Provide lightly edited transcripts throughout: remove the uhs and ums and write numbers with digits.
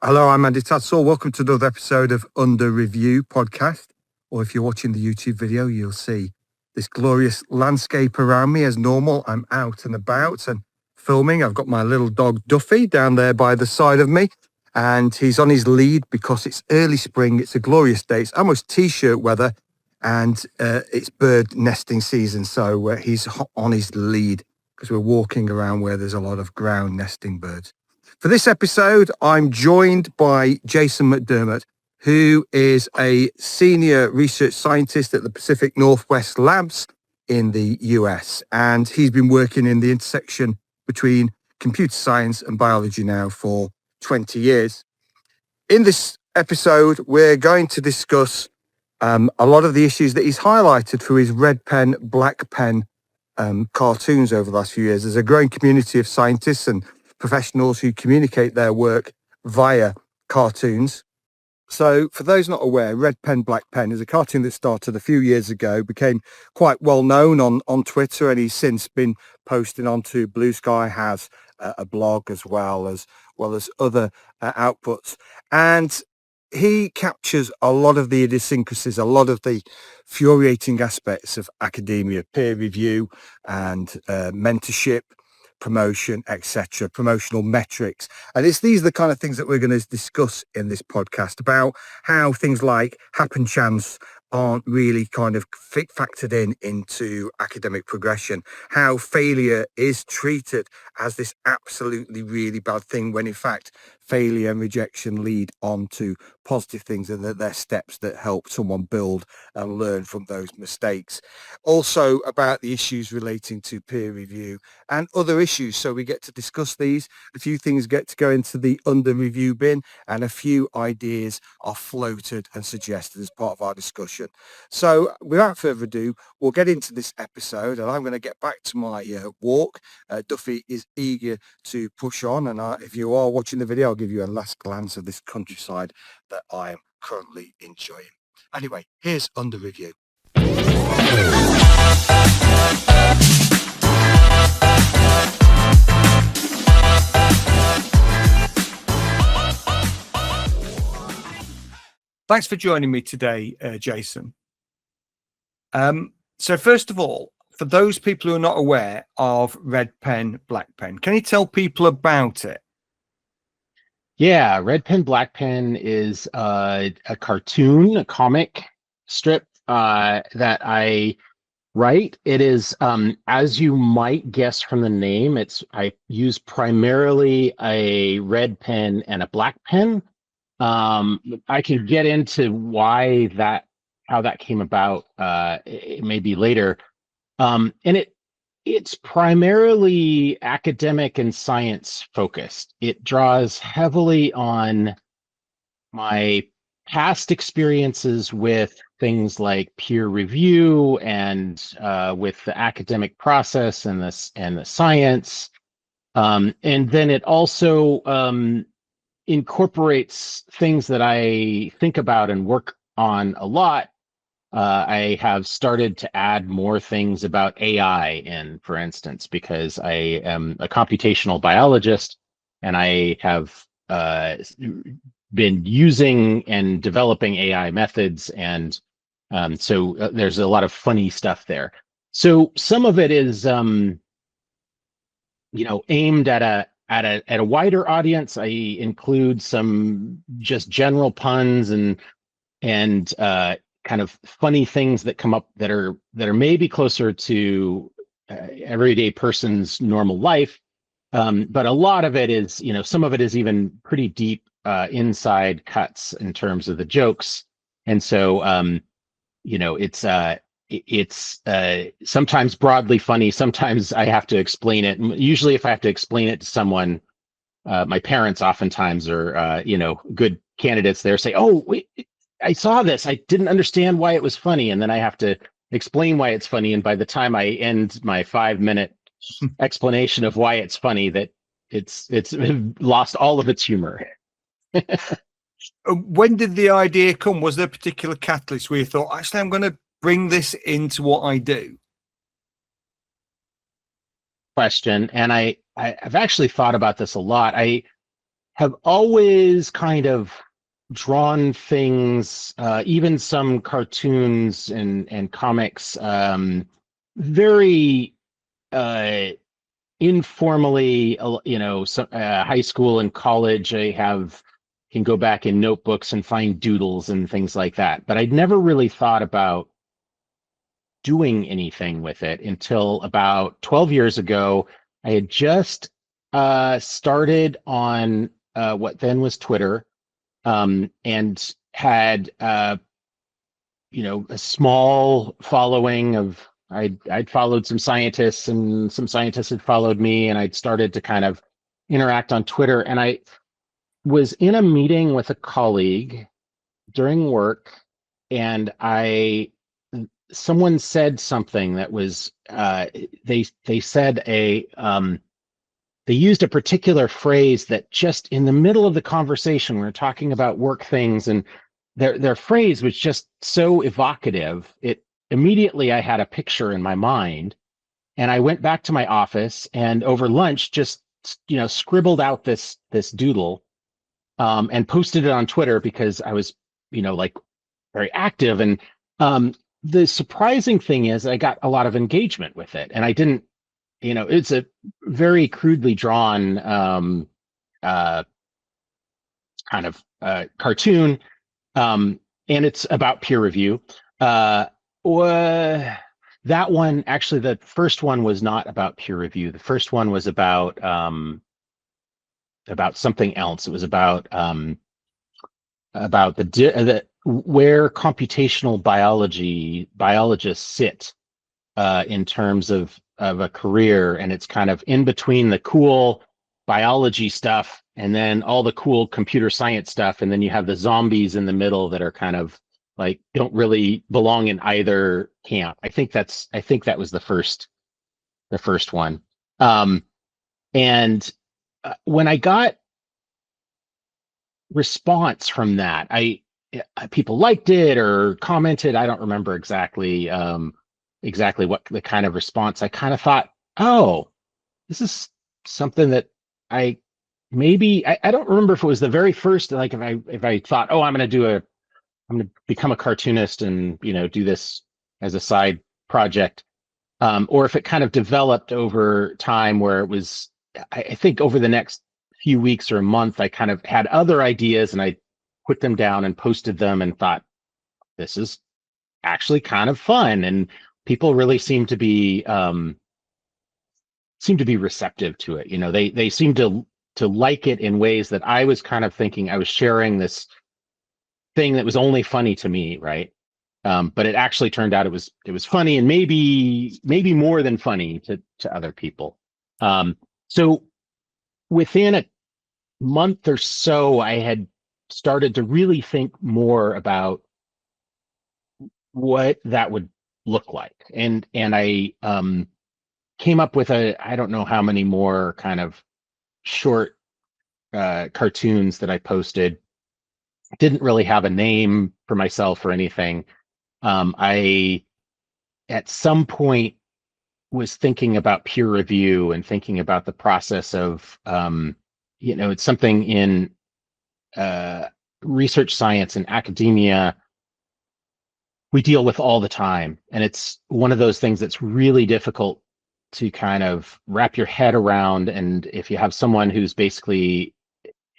Hello, I'm Andy Tattersall. Welcome to another episode of Under Review podcast. Or if you're watching the YouTube video, you'll see this glorious landscape around me. As normal, I'm out and about and filming. I've got my little dog Duffy down there by the side of me, and he's on his lead because it's early spring. It's a glorious day. It's almost t-shirt weather, and it's bird nesting season. So he's on his lead because we're walking around where there's a lot of ground nesting birds. For this episode, I'm joined by Jason McDermott, who is a senior research scientist at the Pacific Northwest Labs in the US. And he's been working in the intersection between computer science and biology now for 20 years. In this episode, we're going to discuss a lot of the issues that he's highlighted through his red pen, black pen cartoons over the last few years. There's a growing community of scientists and professionals who communicate their work via cartoons. So for those not aware, Red Pen, Black Pen is a cartoon that started a few years ago, became quite well known on Twitter, and he's since been posting onto Blue Sky, has a blog as well as other outputs. And he captures a lot of the idiosyncrasies, a lot of the infuriating aspects of academia, peer review and mentorship, promotion, etc., promotional metrics. And these are the kind of things that we're going to discuss in this podcast, about how things like happen chance aren't really kind of factored into academic progression, how failure is treated as this absolutely really bad thing, when in fact failure and rejection lead on to positive things, and that they're steps that help someone build and learn from those mistakes. Also about the issues relating to peer review and other issues. So we get to discuss these. A few things get to go into the under review bin, and a few ideas are floated and suggested as part of our discussion. So without further ado, we'll get into this episode, and I'm going to get back to my walk. Duffy is eager to push on, and if you are watching the video, I'll give you a last glance of this countryside that I am currently enjoying. Anyway, here's under review. Thanks for joining me today, Jason. So first of all, for those people who are not aware of Red Pen, Black Pen, can you tell people about it? Yeah, Red Pen, Black Pen is a cartoon, a comic strip that I write. It is, as you might guess from the name, I use primarily a red pen and a black pen. I can get into how that came about maybe later. And it's primarily academic and science focused. It draws heavily on my past experiences with things like peer review and with the academic process and the science. And then it also incorporates things that I think about and work on a lot. I have started to add more things about AI in, for instance, because I am a computational biologist, and I have been using and developing AI methods, and so there's a lot of funny stuff there. So some of it is, aimed at a wider audience. I include some just general puns and kind of funny things that come up that are maybe closer to everyday person's normal life. But a lot of it is, some of it is even pretty deep inside cuts in terms of the jokes. And so, it's sometimes broadly funny. Sometimes I have to explain it. Usually if I have to explain it to someone, my parents oftentimes are, good candidates there, say, "Oh, wait, I saw this. I didn't understand why it was funny." And then I have to explain why it's funny. And by the time I end my 5-minute explanation of why it's funny, that it's lost all of its humor. When did the idea come? Was there a particular catalyst where you thought, actually, I'm going to bring this into what I do? Question. And I've actually thought about this a lot. have always kind of drawn things, even some cartoons and comics, very informally. High school and college, can go back in notebooks and find doodles and things like that. But I'd never really thought about doing anything with it until about 12 years ago. I had just started on what then was Twitter, and had a small following of. I'd followed some scientists, and some scientists had followed me, and I'd started to kind of interact on Twitter. And I was in a meeting with a colleague during work, and someone said something that was they said they used a particular phrase that just in the middle of the conversation, we were talking about work things, and their phrase was just so evocative. It immediately, I had a picture in my mind, and I went back to my office and over lunch just scribbled out this doodle, and posted it on Twitter because I was like very active. And the surprising thing is I got a lot of engagement with it, and I didn't. It's a very crudely drawn uh, kind of cartoon, and it's about peer review. Or that one, actually, the first one was not about peer review. The first one was about something else. It was about the where computational biologists sit in terms of a career, and it's kind of in between the cool biology stuff and then all the cool computer science stuff, and then you have the zombies in the middle that are kind of like don't really belong in either camp. I think that was the first one. And when I got response from that, people liked it or commented. I don't remember exactly what the kind of response. I kind of thought, oh, this is something that I I don't remember if it was the very first, like if I thought, oh, I'm going to become a cartoonist and do this as a side project, or if it kind of developed over time where it was. I think over the next few weeks or a month, I kind of had other ideas and I put them down and posted them and thought, this is actually kind of fun, and people really seem to be receptive to it. They seem to like it in ways that I was kind of thinking I was sharing this thing that was only funny to me, right? But it actually turned out it was funny, and maybe more than funny to other people. So within a month or so, I had started to really think more about what that would look like, and I came up with I don't know how many more kind of short cartoons that I posted. Didn't really have a name for myself or anything. I at some point was thinking about peer review and thinking about the process of it's something in research science and academia we deal with all the time, and it's one of those things that's really difficult to kind of wrap your head around. And if you have someone who's basically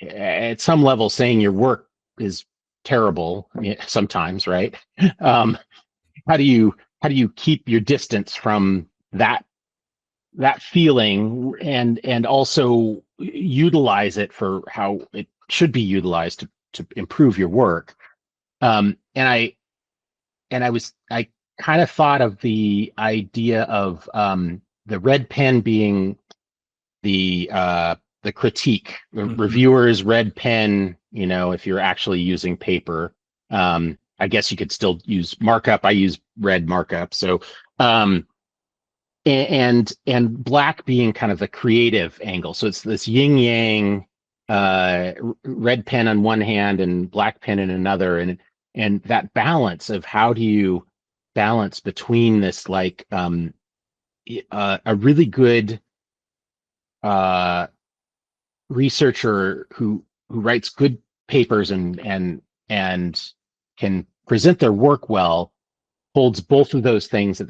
at some level saying your work is terrible, sometimes, right? How do you keep your distance from that feeling, and also utilize it for how it should be utilized to improve your work? And I kind of thought of the idea of the red pen being the critique, the reviewer's red pen. If you're actually using paper, I guess you could still use markup. I use red markup. So, and black being kind of the creative angle. So it's this yin yang, red pen on one hand and black pen in another, and that balance of how do you balance between this, like a really good researcher who writes good papers and can present their work well holds both of those things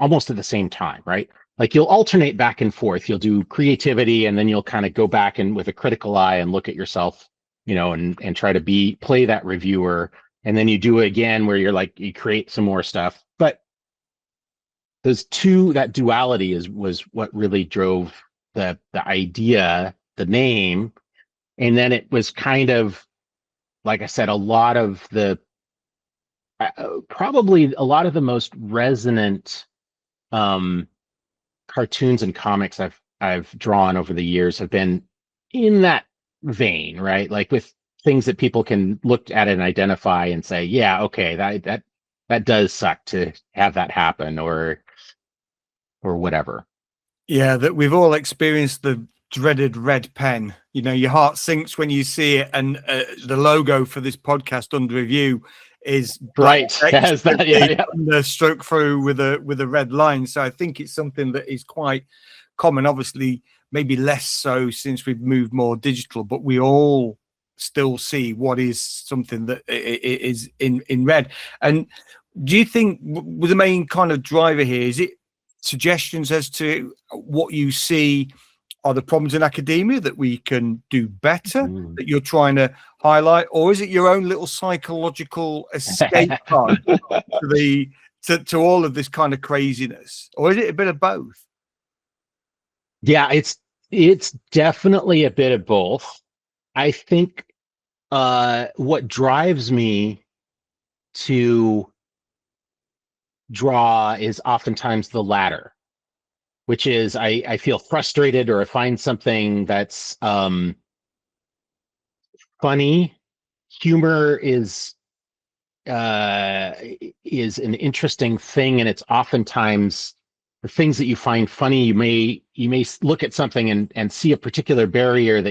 almost at the same time, right? Like you'll alternate back and forth. You'll do creativity, and then you'll kind of go back and with a critical eye and look at yourself, and try to play that reviewer. And then you do it again where you're like, you create some more stuff. But that duality was what really drove the idea, the name. And then it was kind of, like I said, a lot of the probably a lot of the most resonant cartoons and comics I've drawn over the years have been in that vein, right? Like with things that people can look at and identify and say, yeah, okay, that does suck to have that happen, or whatever. Yeah, that we've all experienced the dreaded red pen. Your heart sinks when you see it, and the logo for this podcast, Under Review, is right. Has that, the stroke through with a red line. So I think it's something that is quite common. Obviously, maybe less so since we've moved more digital, but we all still see what is something that is in red. And do you think the main kind of driver here is it suggestions as to what you see are the problems in academia that we can do better, that you're trying to highlight, or is it your own little psychological escape pod to all of this kind of craziness, or is it a bit of both? Yeah, it's definitely a bit of both. I think what drives me to draw is oftentimes the latter, which is I feel frustrated, or I find something that's funny. Humor is an interesting thing, and it's oftentimes the things that you find funny. You may look at something and see a particular barrier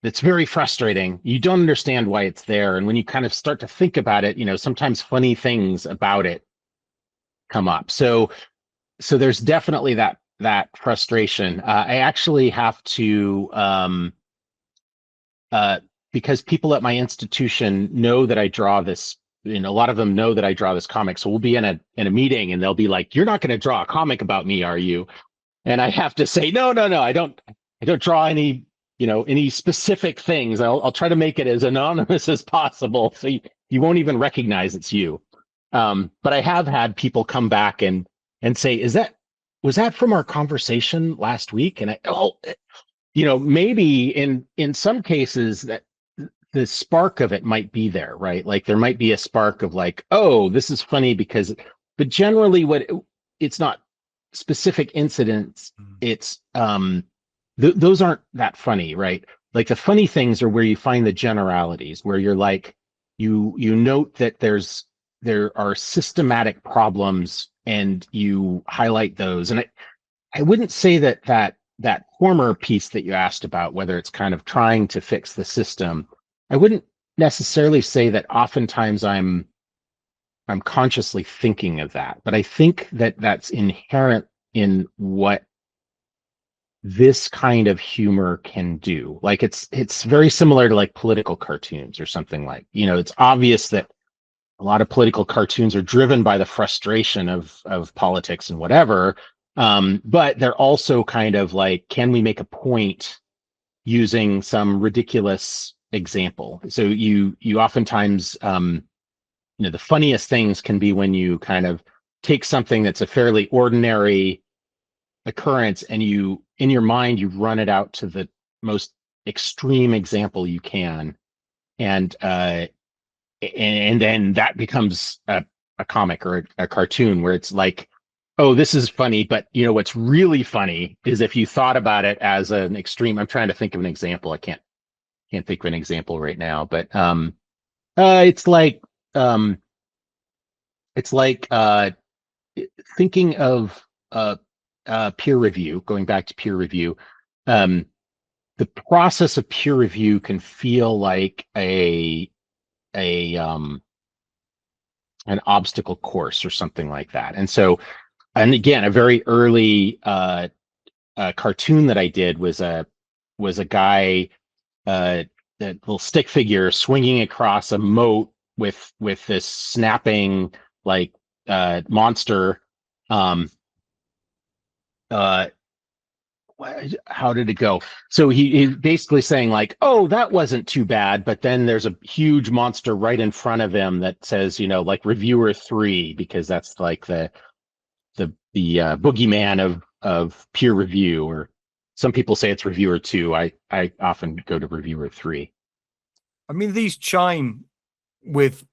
that's very frustrating. You don't understand why it's there, and when you kind of start to think about it, sometimes funny things about it come up. So there's definitely that frustration. I actually have to because people at my institution know that I draw this. A lot of them know that I draw this comic. So we'll be in a meeting, and they'll be like, "You're not going to draw a comic about me, are you?" And I have to say, "No, I don't draw any specific things. I'll try to make it as anonymous as possible, so you won't even recognize it's you." But I have had people come back and say, was that from our conversation last week? And maybe in some cases that the spark of it might be there, right? Like there might be a spark of like, oh, this is funny but generally it's not specific incidents. It's those aren't that funny, right? Like the funny things are where you find the generalities, where you're like, you note that there are systematic problems, and you highlight those. And I wouldn't say that former piece that you asked about, whether it's kind of trying to fix the system, I wouldn't necessarily say that oftentimes I'm consciously thinking of that, but I think that that's inherent in what this kind of humor can do. Like it's very similar to like political cartoons or something. Like, it's obvious that a lot of political cartoons are driven by the frustration of politics and whatever. But they're also kind of like, can we make a point using some ridiculous example? So you oftentimes, the funniest things can be when you kind of take something that's a fairly ordinary occurrence, and in your mind, you run it out to the most extreme example you can. And then that becomes a comic or a cartoon where it's like, oh, this is funny, but what's really funny is if you thought about it as an extreme. I'm trying to think of an example. I can't think of an example right now, but it's like thinking of peer review. Going back to peer review, the process of peer review can feel like an obstacle course or something like that. And again, a very early cartoon that I did was was a guy, that little stick figure swinging across a moat with this snapping like monster. Um, uh, how did it go? So he basically saying like, "Oh, that wasn't too bad," but then there's a huge monster right in front of him that says, like reviewer 3, because that's like the boogeyman of peer review, or some people say it's reviewer 2. I often go to reviewer 3. I mean, these chime with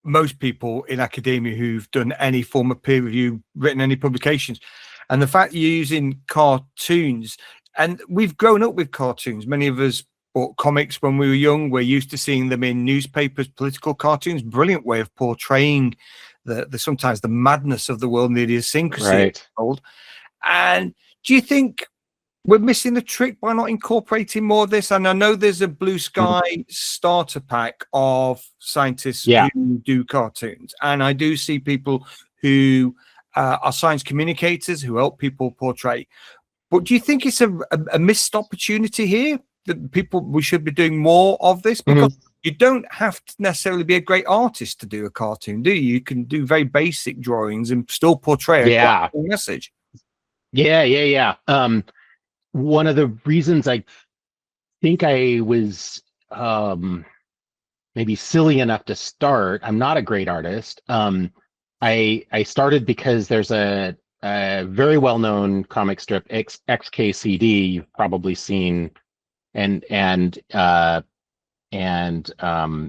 most people in academia who've done any form of peer review, written any publications. And the fact you're using cartoons, and we've grown up with cartoons. Many of us bought comics when we were young. We're used to seeing them in newspapers, political cartoons. Brilliant way of portraying the sometimes the madness of the world and the idiosyncrasy of Right. the world. And do you think we're missing the trick by not incorporating more of this? And I know there's a Blue Sky starter pack of scientists Yeah. who do cartoons, and I do see people who are science communicators who help people portray. But do you think it's a missed opportunity here, that we should be doing more of this? Because you don't have to necessarily be a great artist to do a cartoon, do you? You can do very basic drawings and still portray a quite cool message. Yeah. One of the reasons I think I was maybe silly enough to start, I'm not a great artist. I started because there's a very well-known comic strip, XKCD, you've probably seen, and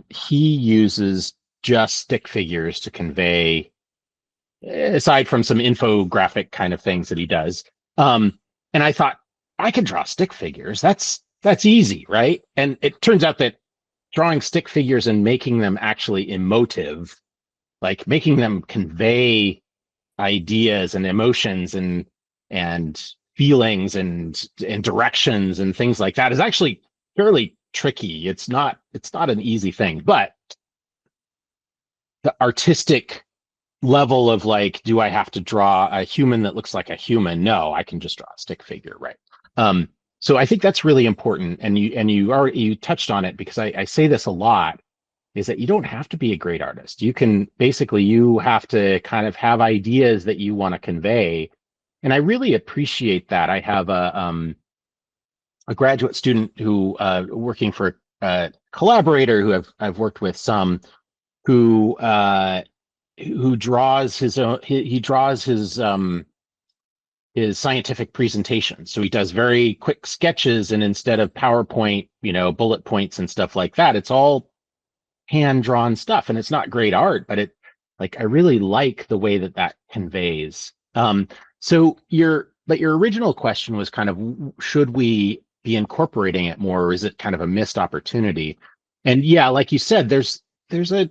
he uses just stick figures to convey, aside from some infographic kind of things that he does. And I thought, I can draw stick figures. That's easy, right? And it turns out that drawing stick figures and making them actually emotive, like making them convey ideas and emotions and feelings and directions and things like that, is actually fairly tricky. It's not an easy thing. But the artistic level of like, do I have to draw a human that looks like a human? No, I can just draw a stick figure, right? So I think that's really important, and you touched on it, because I say this a lot, is that you don't have to be a great artist. You have to kind of have ideas that you want to convey, and I really appreciate that. I have a graduate student who working for a collaborator who I've worked with some, who draws his own. He draws his scientific presentation. So he does very quick sketches, and instead of PowerPoint, bullet points and stuff like that, it's all hand-drawn stuff. And it's not great art, but I really like the way that conveys. So your original question was kind of, should we be incorporating it more, or is it kind of a missed opportunity? And yeah, like you said, there's a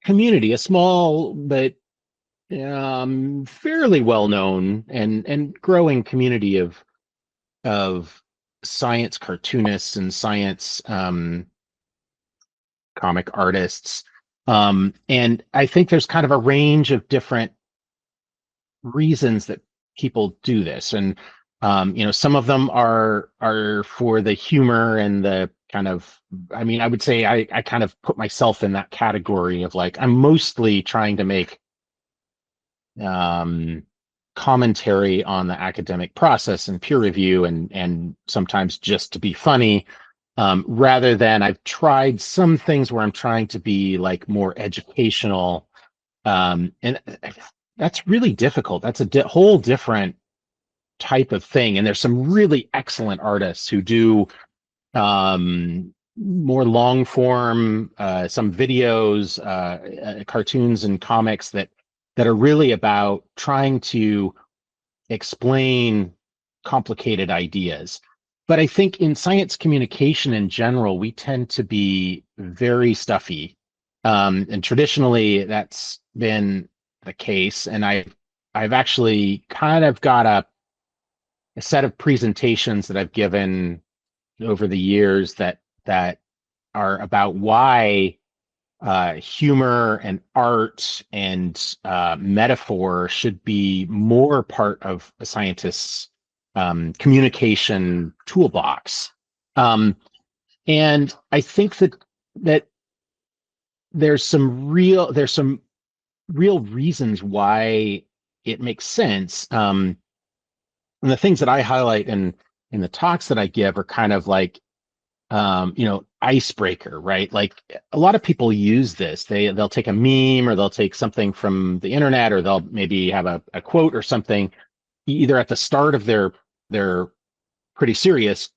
community, a small but fairly well-known and growing community of science cartoonists and science comic artists, and I think there's kind of a range of different reasons that people do this, and some of them are for the humor and the kind of, I would say I kind of put myself in that category of like, I'm mostly trying to make commentary on the academic process and peer review, and sometimes just to be funny, rather than, I've tried some things where I'm trying to be like more educational, and that's really difficult. That's a whole different type of thing, and there's some really excellent artists who do more long form, some videos, cartoons and comics that are really about trying to explain complicated ideas. But I think in science communication in general, we tend to be very stuffy. And traditionally that's been the case. And I've actually kind of got a set of presentations that I've given over the years that are about why humor and art and metaphor should be more part of a scientist's communication toolbox. And I think that there's some real reasons why it makes sense. And the things that I highlight in the talks that I give are kind of like, icebreaker, right? Like a lot of people use this. They'll take a meme, or they'll take something from the internet, or they'll maybe have a quote or something either at the start of their pretty serious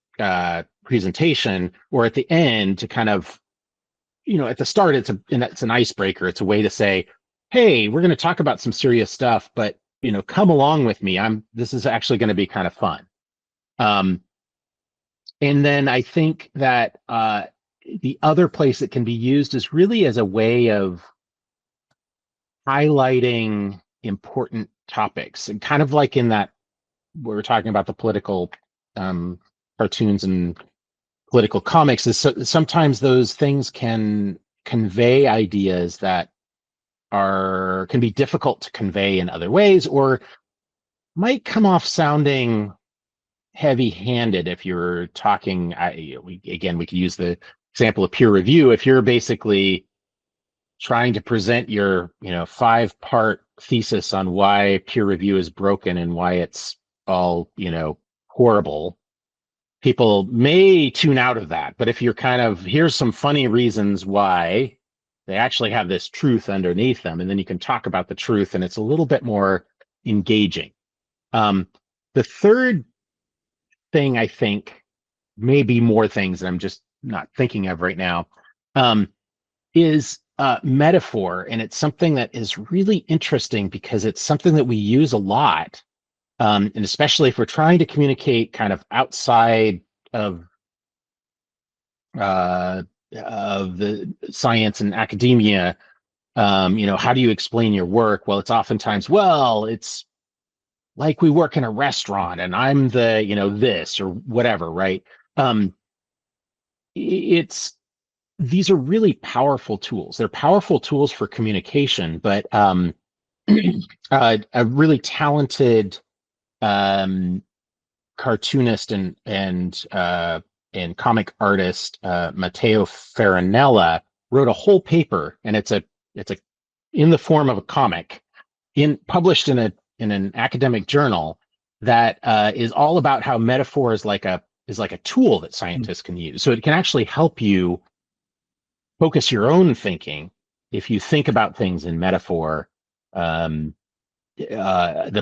presentation, or at the end to kind of, at the start it's an icebreaker. It's a way to say, hey, we're going to talk about some serious stuff, but come along with me. This is actually going to be kind of fun. And then I think that the other place it can be used is really as a way of highlighting important topics, and kind of like in that we were talking about the political cartoons and political comics, is sometimes those things can convey ideas that can be difficult to convey in other ways, or might come off sounding heavy-handed if you're talking. We could use the example of peer review. If you're basically trying to present your 5-part thesis on why peer review is broken and why it's all horrible, people may tune out of that. But if you're kind of, here's some funny reasons why they actually have this truth underneath them, and then you can talk about the truth, and it's a little bit more engaging. The third thing, I think, maybe more things that I'm just not thinking of right now, is metaphor. And it's something that is really interesting because it's something that we use a lot. And especially if we're trying to communicate kind of outside of the science and academia. How do you explain your work? Well, it's oftentimes, it's like we work in a restaurant and I'm the, this or whatever, right? These are really powerful tools. They're powerful tools for communication, but a really talented cartoonist and comic artist, Matteo Farinella, wrote a whole paper, and it's in the form of a comic, published in an academic journal that is all about how metaphor is like a tool that scientists can use. So it can actually help you focus your own thinking if you think about things in metaphor, the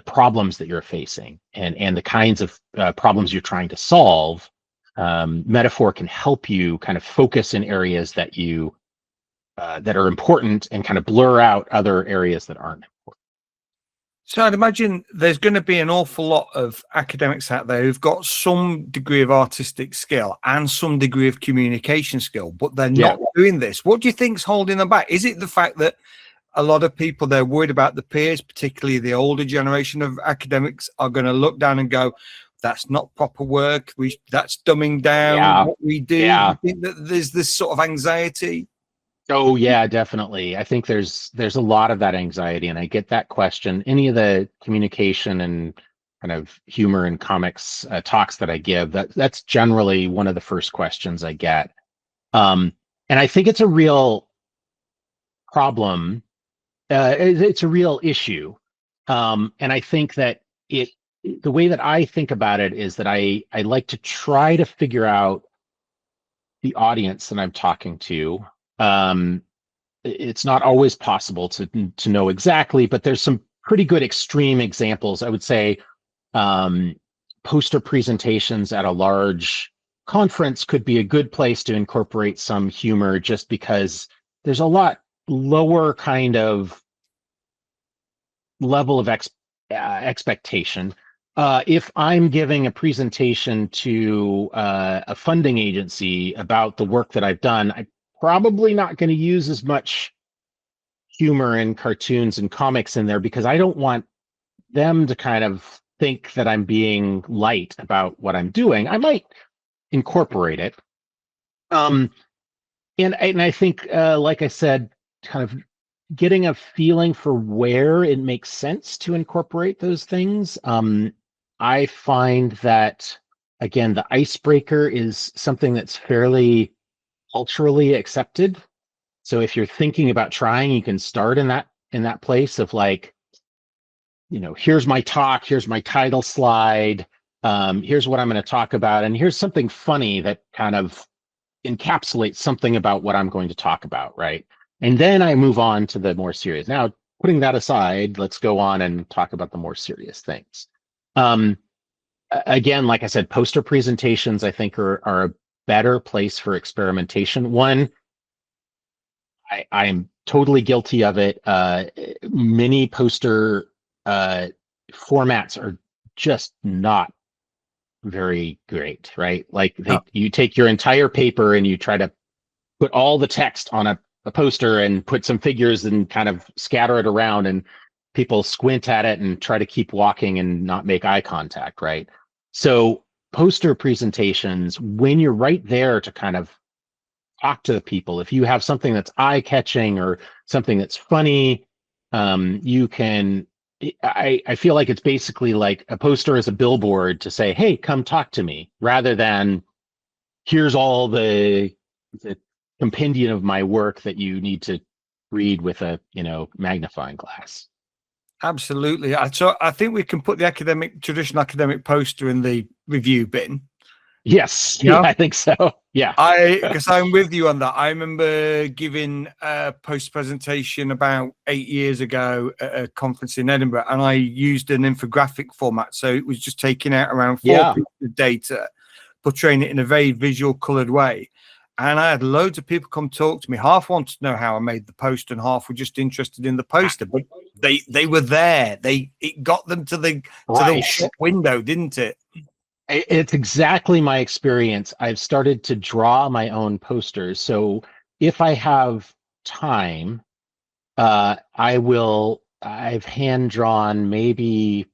problems that you're facing and the kinds of problems you're trying to solve. Metaphor can help you kind of focus in areas that are important, and kind of blur out other areas that aren't important. So I'd imagine there's going to be an awful lot of academics out there who've got some degree of artistic skill and some degree of communication skill, but they're not doing this. What do you think's holding them back? Is it the fact that a lot of people, they're worried about the peers, particularly the older generation of academics, are going to look down and go, that's not proper work. That's dumbing down what we do. Yeah. I think that there's this sort of anxiety. Oh yeah, definitely. I think there's a lot of that anxiety, and I get that question. Any of the communication and kind of humor and comics talks that I give, that's generally one of the first questions I get. And I think it's a real problem. It's a real issue. And I think that the way that I think about it is that I like to try to figure out the audience that I'm talking to. It's not always possible to know exactly, but there's some pretty good extreme examples. I would say poster presentations at a large conference could be a good place to incorporate some humor, just because there's a lot lower kind of level of expectation. If I'm giving a presentation to a funding agency about the work that I've done, I'm probably not going to use as much humor and cartoons and comics in there, because I don't want them to kind of think that I'm being light about what I'm doing. I might incorporate it. And I think, like I said, kind of getting a feeling for where it makes sense to incorporate those things. I find that again, the icebreaker is something that's fairly culturally accepted. So if you're thinking about trying, you can start in that place of like, here's my talk, here's my title slide, here's what I'm going to talk about, and here's something funny that kind of encapsulates something about what I'm going to talk about, right? And then I move on to the more serious. Now, putting that aside, let's go on and talk about the more serious things. Again, like I said, poster presentations, I think, are a better place for experimentation. One, I am totally guilty of it. Many poster formats are just not very great, right? Like you take your entire paper and you try to put all the text on a poster and put some figures and kind of scatter it around, and people squint at it and try to keep walking and not make eye contact, right? So poster presentations, when you're right there to kind of talk to the people, if you have something that's eye-catching or something that's funny, you can, I feel like it's basically like a poster is a billboard to say, hey, come talk to me, rather than here's all the compendium of my work that you need to read with a magnifying glass. Absolutely. So I think we can put the traditional academic poster in the review bin. Yes, yeah, I think so. Yeah, because I'm with you on that. I remember giving a post presentation about 8 years ago at a conference in Edinburgh, and I used an infographic format. So it was just taking out around 4 pieces of data, portraying it in a very visual, coloured way. And I had loads of people come talk to me. Half wanted to know how I made the poster, and half were just interested in the poster. But they were there. It got them to the shop window, didn't it? It's exactly my experience. I've started to draw my own posters. So if I have time, I've hand drawn maybe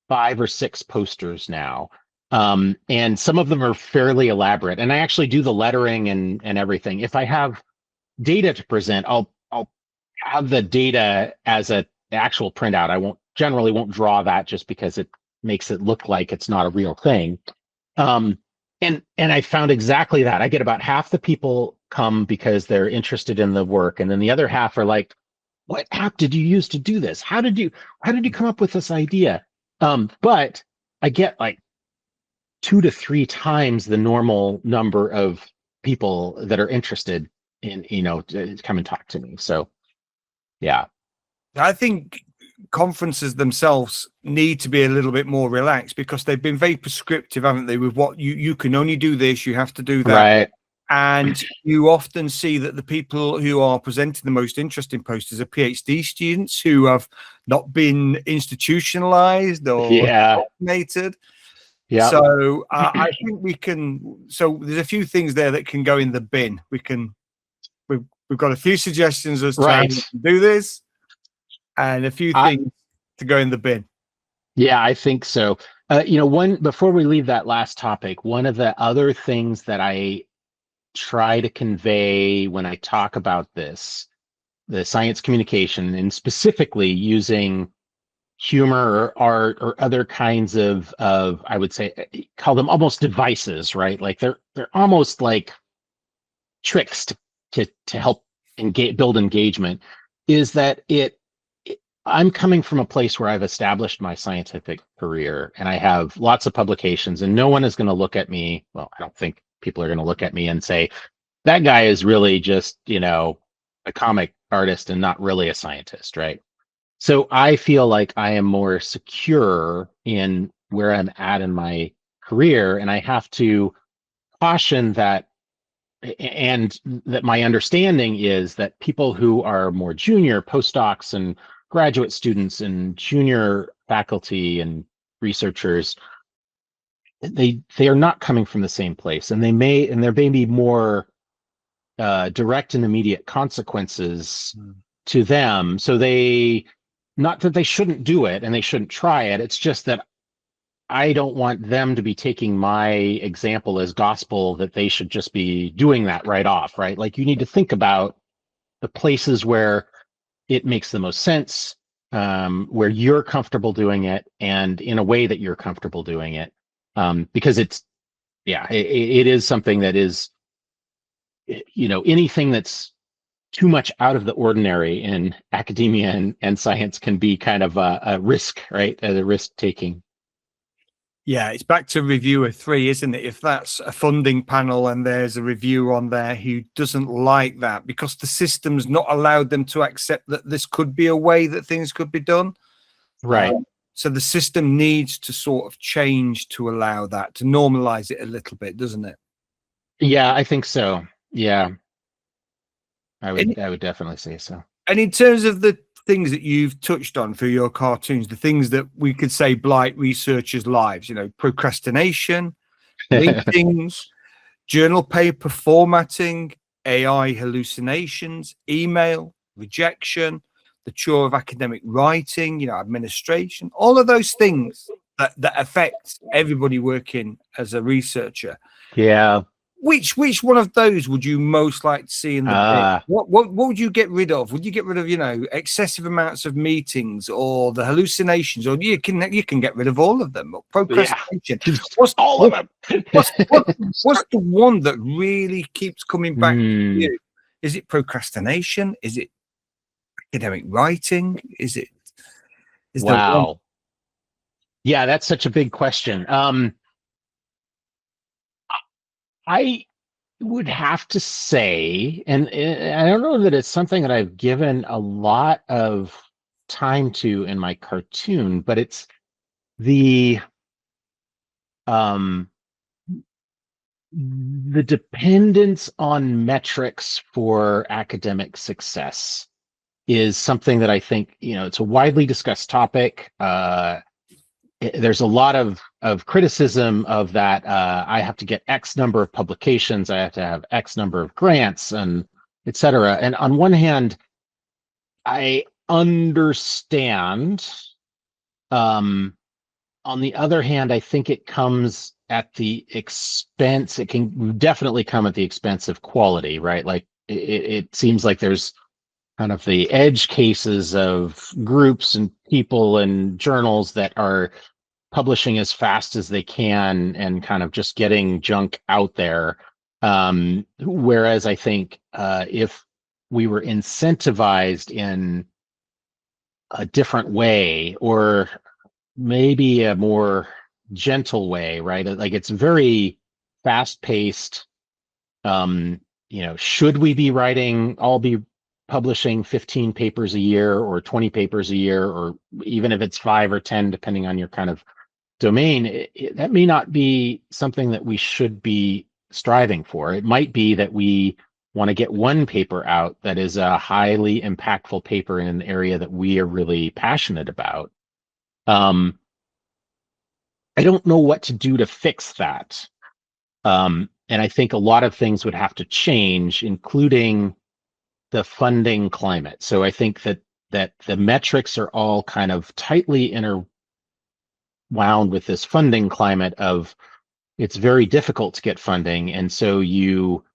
5 or 6 posters now. And some of them are fairly elaborate. And I actually do the lettering and everything. If I have data to present, I'll have the data as an actual printout. I generally won't draw that just because it makes it look like it's not a real thing. And I found exactly that. I get about half the people come because they're interested in the work, and then the other half are like, what app did you use to do this? How did you come up with this idea? But I get like 2 to 3 times the normal number of people that are interested in, to come and talk to me. So yeah, I think conferences themselves need to be a little bit more relaxed, because they've been very prescriptive, haven't they, with what you can only do this, you have to do that. Right. And you often see that the people who are presenting the most interesting posters are PhD students who have not been institutionalized or automated. Yeah. So I think we can. So there's a few things there that can go in the bin. We've got a few suggestions as to how to do this, and a few things to go in the bin. Yeah, I think so. Before we leave that last topic, one of the other things that I try to convey when I talk about this, the science communication, and specifically using humor or art or other kinds of I would say, call them almost devices, right? Like they're almost like tricks to help build engagement, is that I'm coming from a place where I've established my scientific career and I have lots of publications, and no one is going to look at me. Well, I don't think people are going to look at me and say, that guy is really just, a comic artist and not really a scientist, right? So I feel like I am more secure in where I'm at in my career, and I have to caution that, and that my understanding is that people who are more junior, postdocs and graduate students and junior faculty and researchers, they are not coming from the same place, and there may be more direct and immediate consequences to them. So not that they shouldn't do it and they shouldn't try it. It's just that I don't want them to be taking my example as gospel, that they should just be doing that right off, right? Like, you need to think about the places where it makes the most sense, where you're comfortable doing it and in a way that you're comfortable doing it. because it is something that is, anything that's too much out of the ordinary in academia and science can be kind of a risk, right? A risk taking. Yeah, it's back to reviewer 3, isn't it? If that's a funding panel and there's a reviewer on there who doesn't like that because the system's not allowed them to accept that this could be a way that things could be done. Right. So the system needs to sort of change to allow that, to normalize it a little bit, doesn't it? Yeah, I think so. Yeah, I And, would definitely say so. and in terms of the things that you've touched on for your cartoons, the things that we could say blight researchers' lives, procrastination, meetings, journal paper formatting, AI hallucinations, email, rejection, the chore of academic writing, administration, all of those things that affect everybody working as a researcher. Yeah. Which one of those would you most like to see in the bin? What would you get rid of? Would you get rid of excessive amounts of meetings or the hallucinations, or you can get rid of all of them? Or procrastination. Yeah. All of them. What's the one that really keeps coming back to you? Is it procrastination? Is it academic writing? Is there one? Wow. Yeah, that's such a big question. I would have to say, and I don't know that it's something that I've given a lot of time to in my cartoon, but it's the um the dependence on metrics for academic success is something that I think, it's a widely discussed topic. There's a lot of criticism of that. I have to get X number of publications, I have to have X number of grants, and et cetera. And on one hand, I understand. On the other hand, I think it comes at the expense. It can definitely come at the expense of quality, right? Like it seems like there's kind of the edge cases of groups and people and journals that are publishing as fast as they can and kind of just getting junk out there. Whereas I think if we were incentivized in a different way, or maybe a more gentle way, right? Like it's very fast paced. Should we be publishing 15 papers a year or 20 papers a year, or even if it's 5 or 10, depending on your kind of domain, that may not be something that we should be striving for. It might be that we want to get one paper out that is a highly impactful paper in an area that we are really passionate about. I don't know what to do to fix that. And I think a lot of things would have to change, including the funding climate. So I think that the metrics are all kind of tightly interwound with this funding climate of it's very difficult to get funding. And so you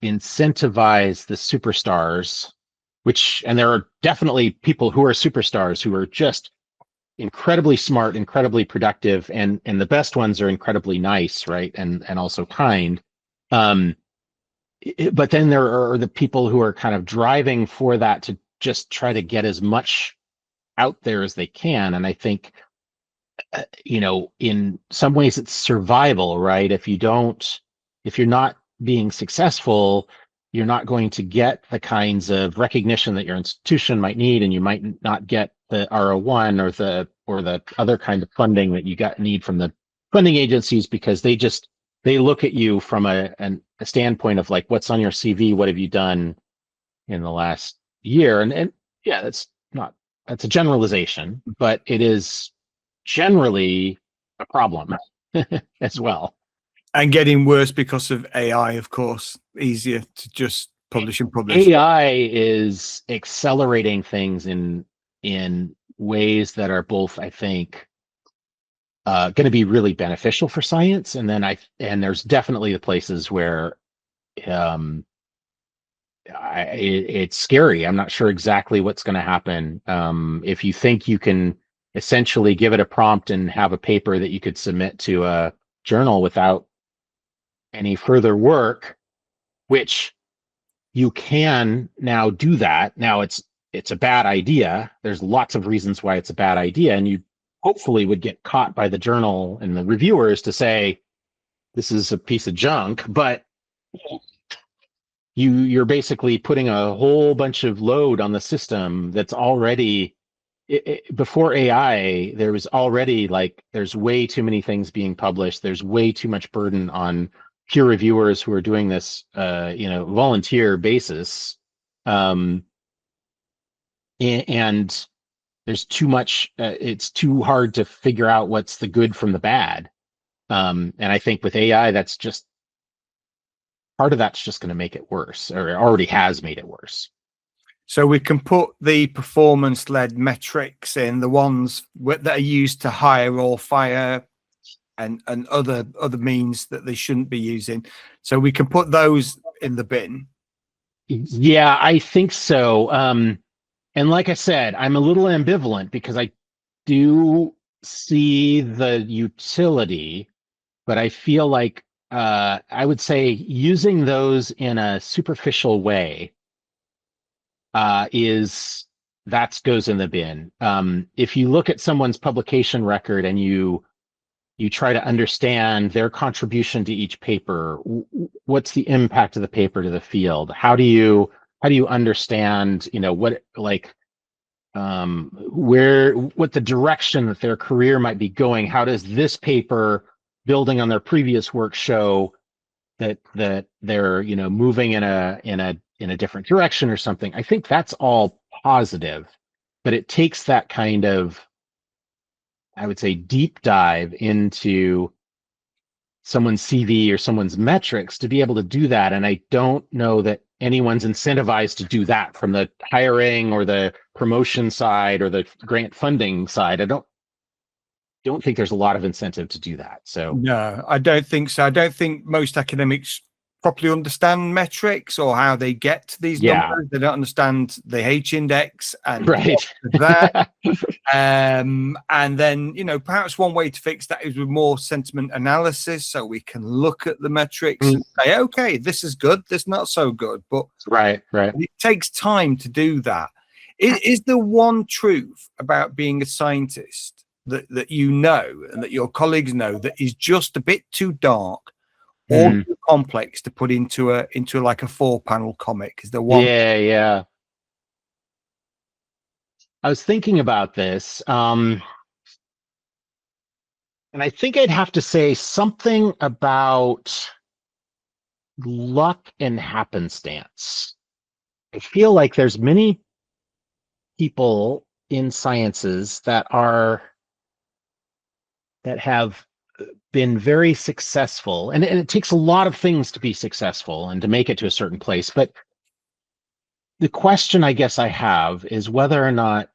incentivize the superstars, and there are definitely people who are superstars who are just incredibly smart, incredibly productive, and the best ones are incredibly nice, right? And also kind. But then there are the people who are kind of driving for that to just try to get as much out there as they can. And I think, in some ways it's survival, right? If you're not being successful, you're not going to get the kinds of recognition that your institution might need, and you might not get the R01 or the other kind of funding that you need from the funding agencies, because they look at you from a standpoint of like, what's on your CV, what have you done in the last year, and yeah, that's a generalization, but it is generally a problem as well. And getting worse because of AI, of course. Easier to just publish and publish. AI is accelerating things in ways that are both, I think, going to be really beneficial for science, and there's definitely the places where it's scary. I'm not sure exactly what's going to happen. If you think you can essentially give it a prompt and have a paper that you could submit to a journal without any further work, which you can now do that. Now it's a bad idea. There's lots of reasons why it's a bad idea, and you hopefully would get caught by the journal and the reviewers to say this is a piece of junk, but you're basically putting a whole bunch of load on the system that's already before AI, there was already like there's way too many things being published. There's way too much burden on peer reviewers who are doing this, volunteer basis, and there's too much. It's too hard to figure out what's the good from the bad. And I think with AI, that's just part of that's just going to make it worse, or it already has made it worse. So we can put the performance-led metrics in, the ones that are used to hire or fire, and other means that they shouldn't be using. So we can put those in the bin. Yeah, I think so. And like I said, I'm a little ambivalent because I do see the utility, but I feel like I would say using those in a superficial way goes in the bin. If you look at someone's publication record and you try to understand their contribution to each paper, what's the impact of the paper to the field? How do you understand, what the direction that their career might be going? How does this paper, building on their previous work, show that they're moving in a different direction or something? I think that's all positive, but it takes that kind of, I would say, deep dive into someone's CV or someone's metrics to be able to do that. And I don't know that anyone's incentivized to do that from the hiring or the promotion side or the grant funding side. I don't think there's a lot of incentive to do that. So no, I don't think so. I don't think most academics properly understand metrics or how they get to these numbers. They don't understand the H index and right. that. And then, perhaps one way to fix that is with more sentiment analysis, so we can look at the metrics and say, okay, this is good, this not so good. But right. It takes time to do that. Is there one truth about being a scientist that and that your colleagues know that is just a bit too dark or too complex to put into like a 4-panel comic? Is there one? Yeah. I was thinking about this, and I think I'd have to say something about luck and happenstance. I feel like there's many people in sciences that have been very successful, and it takes a lot of things to be successful and to make it to a certain place. But the question I guess I have is whether or not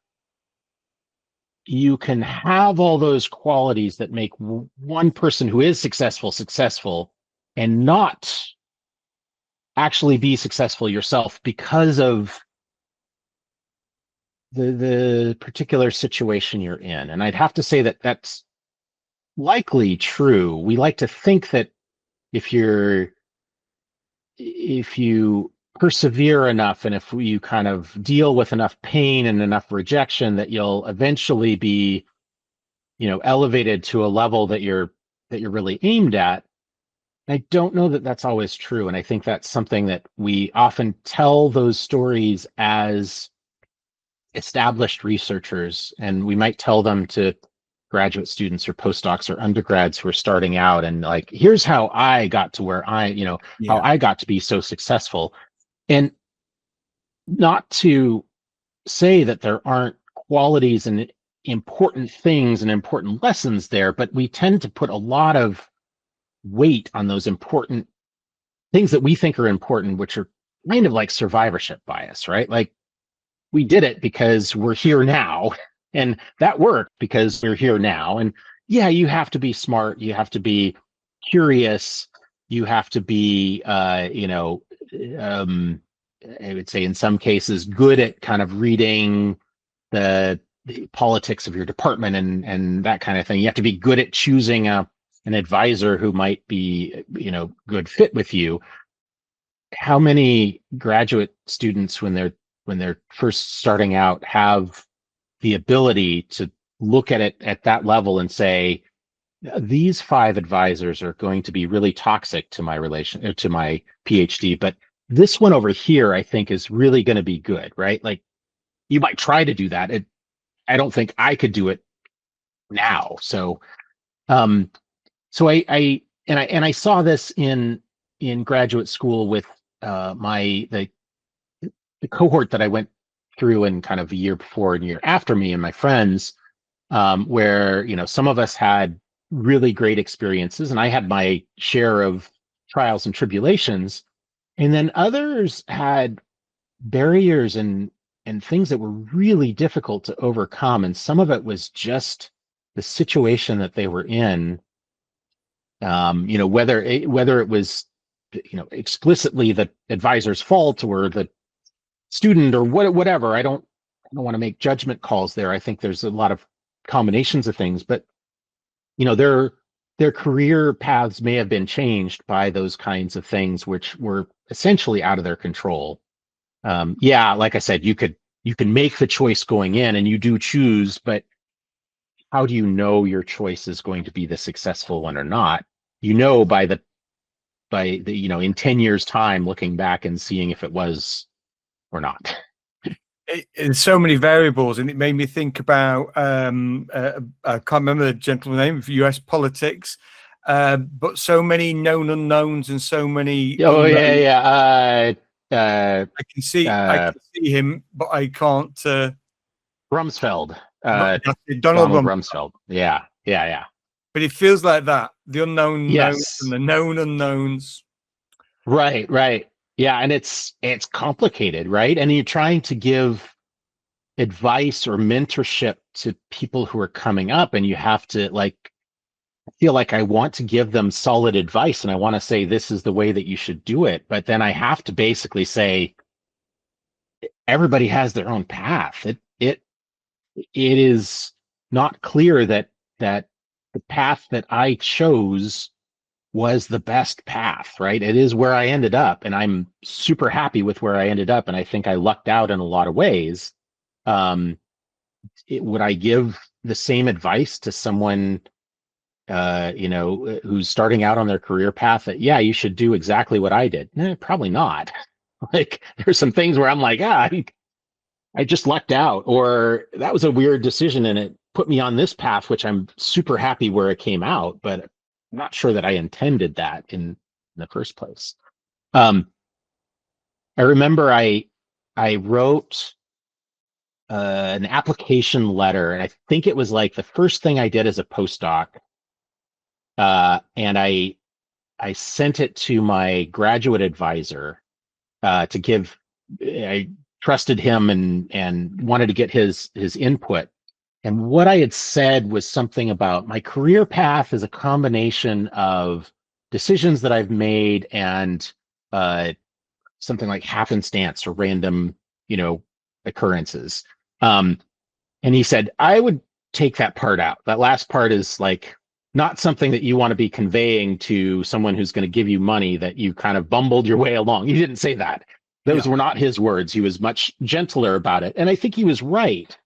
you can have all those qualities that make one person who is successful and not actually be successful yourself because of the particular situation you're in. And I'd have to say that that's likely true. We like to think that if you persevere enough and if you kind of deal with enough pain and enough rejection, that you'll eventually be, elevated to a level that you're really aimed at. I don't know that that's always true. And I think that's something that we often tell those stories as established researchers, and we might tell them to graduate students or postdocs or undergrads who are starting out, and like, here's how I got to where how I got to be so successful. And not to say that there aren't qualities and important things and important lessons there, but we tend to put a lot of weight on those important things that we think are important, which are kind of like survivorship bias, right? Like, we did it because we're here now, and that worked because we're here now. And yeah, you have to be smart, you have to be curious, you have to be I would say in some cases good at kind of reading the the politics of your department and that kind of thing. You have to be good at choosing an advisor who might be, good fit with you. How many graduate students, when they're first starting out, have the ability to look at it at that level and say, these 5 advisors are going to be really toxic to my to my PhD, but this one over here, I think, is really going to be good, right? Like, you might try to do that. I don't think I could do it now. So, um, I saw this in graduate school with the cohort that I went through in kind of a year before and year after me and my friends, where some of us had really great experiences, and I had my share of trials and tribulations, and then others had barriers and things that were really difficult to overcome, and some of it was just the situation that they were in. Whether it was explicitly the advisor's fault or the student or whatever. I don't want to make judgment calls there. I think there's a lot of combinations of things, but their career paths may have been changed by those kinds of things, which were essentially out of their control. Like I said, you can make the choice going in, and you do choose, but how do you know your choice is going to be the successful one or not? By the in 10 years time, looking back and seeing if it was or not. There's so many variables, and it made me think about I can't remember the gentleman's name of US politics, but so many known unknowns and so many unknowns. I can see him, but I can't. Rumsfeld, Donald Rumsfeld. Yeah. But it feels like that, the unknown Yes. knowns and the known unknowns. Right. Yeah, and it's complicated, right? And you're trying to give advice or mentorship to people who are coming up, and you have to feel like I want to give them solid advice, and I want to say this is the way that you should do it, but then I have to basically say everybody has their own path. It is not clear that the path that I chose was the best path, right? It is where I ended up, and I'm super happy with where I ended up, and I think I lucked out in a lot of ways. Would I give the same advice to someone who's starting out on their career path that, yeah, you should do exactly what I did? Probably not. Like, there's some things where I'm like, I just lucked out, or that was a weird decision and it put me on this path, which I'm super happy where it came out, but I'm not sure that I intended that in the first place. I remember I wrote an application letter, and I think it was like the first thing I did as a postdoc, and I sent it to my graduate advisor to give. I trusted him and wanted to get his input. And what I had said was something about my career path is a combination of decisions that I've made and something like happenstance or random, occurrences. And he said, I would take that part out. That last part is like not something that you want to be conveying to someone who's going to give you money that you kind of bumbled your way along. He didn't say that. Those were not his words. He was much gentler about it. And I think he was right.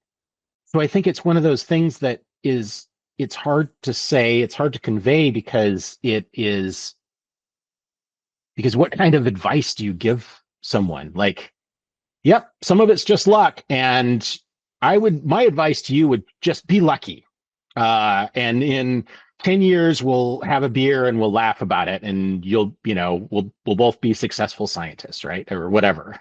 So I think it's one of those things that it's hard to say, it's hard to convey because what kind of advice do you give someone? Like, yep, some of it's just luck. And my advice to you would just be lucky. And in 10 years, we'll have a beer and we'll laugh about it. And we'll both be successful scientists, right? Or whatever.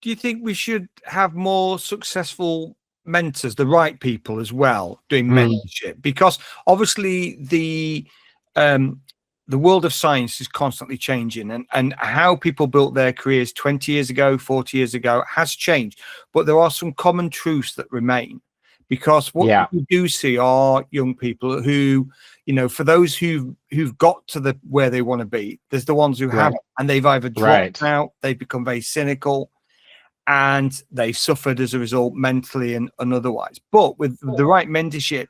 Do you think we should have more successful mentors, the right people as well, doing mentorship? Because obviously the world of science is constantly changing, and how people built their careers 20 years ago, 40 years ago has changed. But there are some common truths that remain, because what we do see are young people who, for those who've got to where they want to be, there's the ones who haven't, and they've either dropped out, they've become very cynical. and they suffered as a result mentally and otherwise. But with the right mentorship,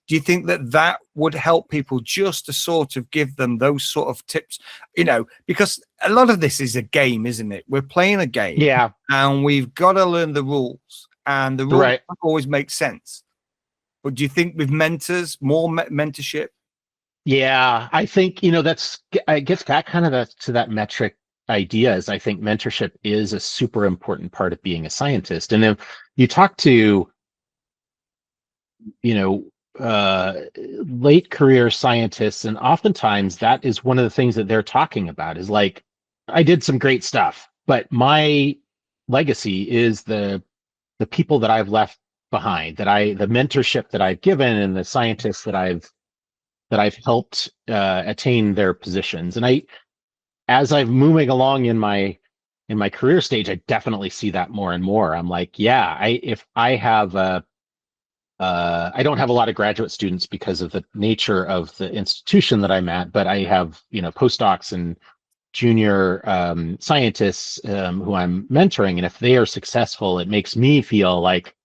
do you think that that would help people just to sort of give them those sort of tips? You know, because a lot of this is a game, isn't it? We're playing a game, Yeah. and we've got to learn the rules, and the rules Right. don't always make sense. But do you think with mentors, more mentorship? Yeah, I think, that's it gets back kind of to that metric idea. Is I think mentorship is a super important part of being a scientist. And if you talk to, you know, late career scientists, and oftentimes that is one of the things that they're talking about is like, I did some great stuff, but my legacy is the people that I've left behind, the mentorship that I've given, and the scientists that I've helped attain their positions. And as I'm moving along in my career stage, I definitely see that more and more. I'm like, yeah, if I have I don't have a lot of graduate students because of the nature of the institution that I'm at, but I have, postdocs and junior scientists who I'm mentoring. And if they are successful, it makes me feel like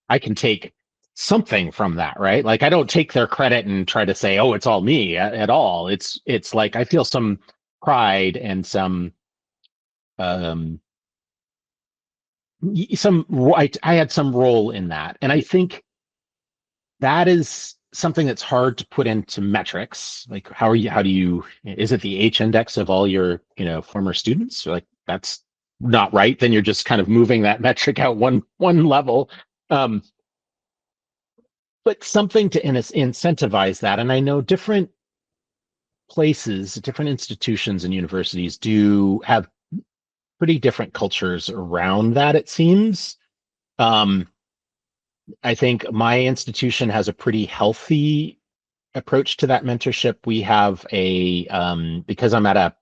I can take something from that, right? Like I don't take their credit and try to say, oh, it's all me at all. It's like I feel some pride and um I had some role in that. And I think that is something that's hard to put into metrics. Like how do you, is it the H index of all your, former students? Like that's not right. Then you're just kind of moving that metric out one level. Um, but something to incentivize that. And I know different places, different institutions and universities do have pretty different cultures around that, it seems. Um, I think my institution has a pretty healthy approach to that mentorship. We have because I'm at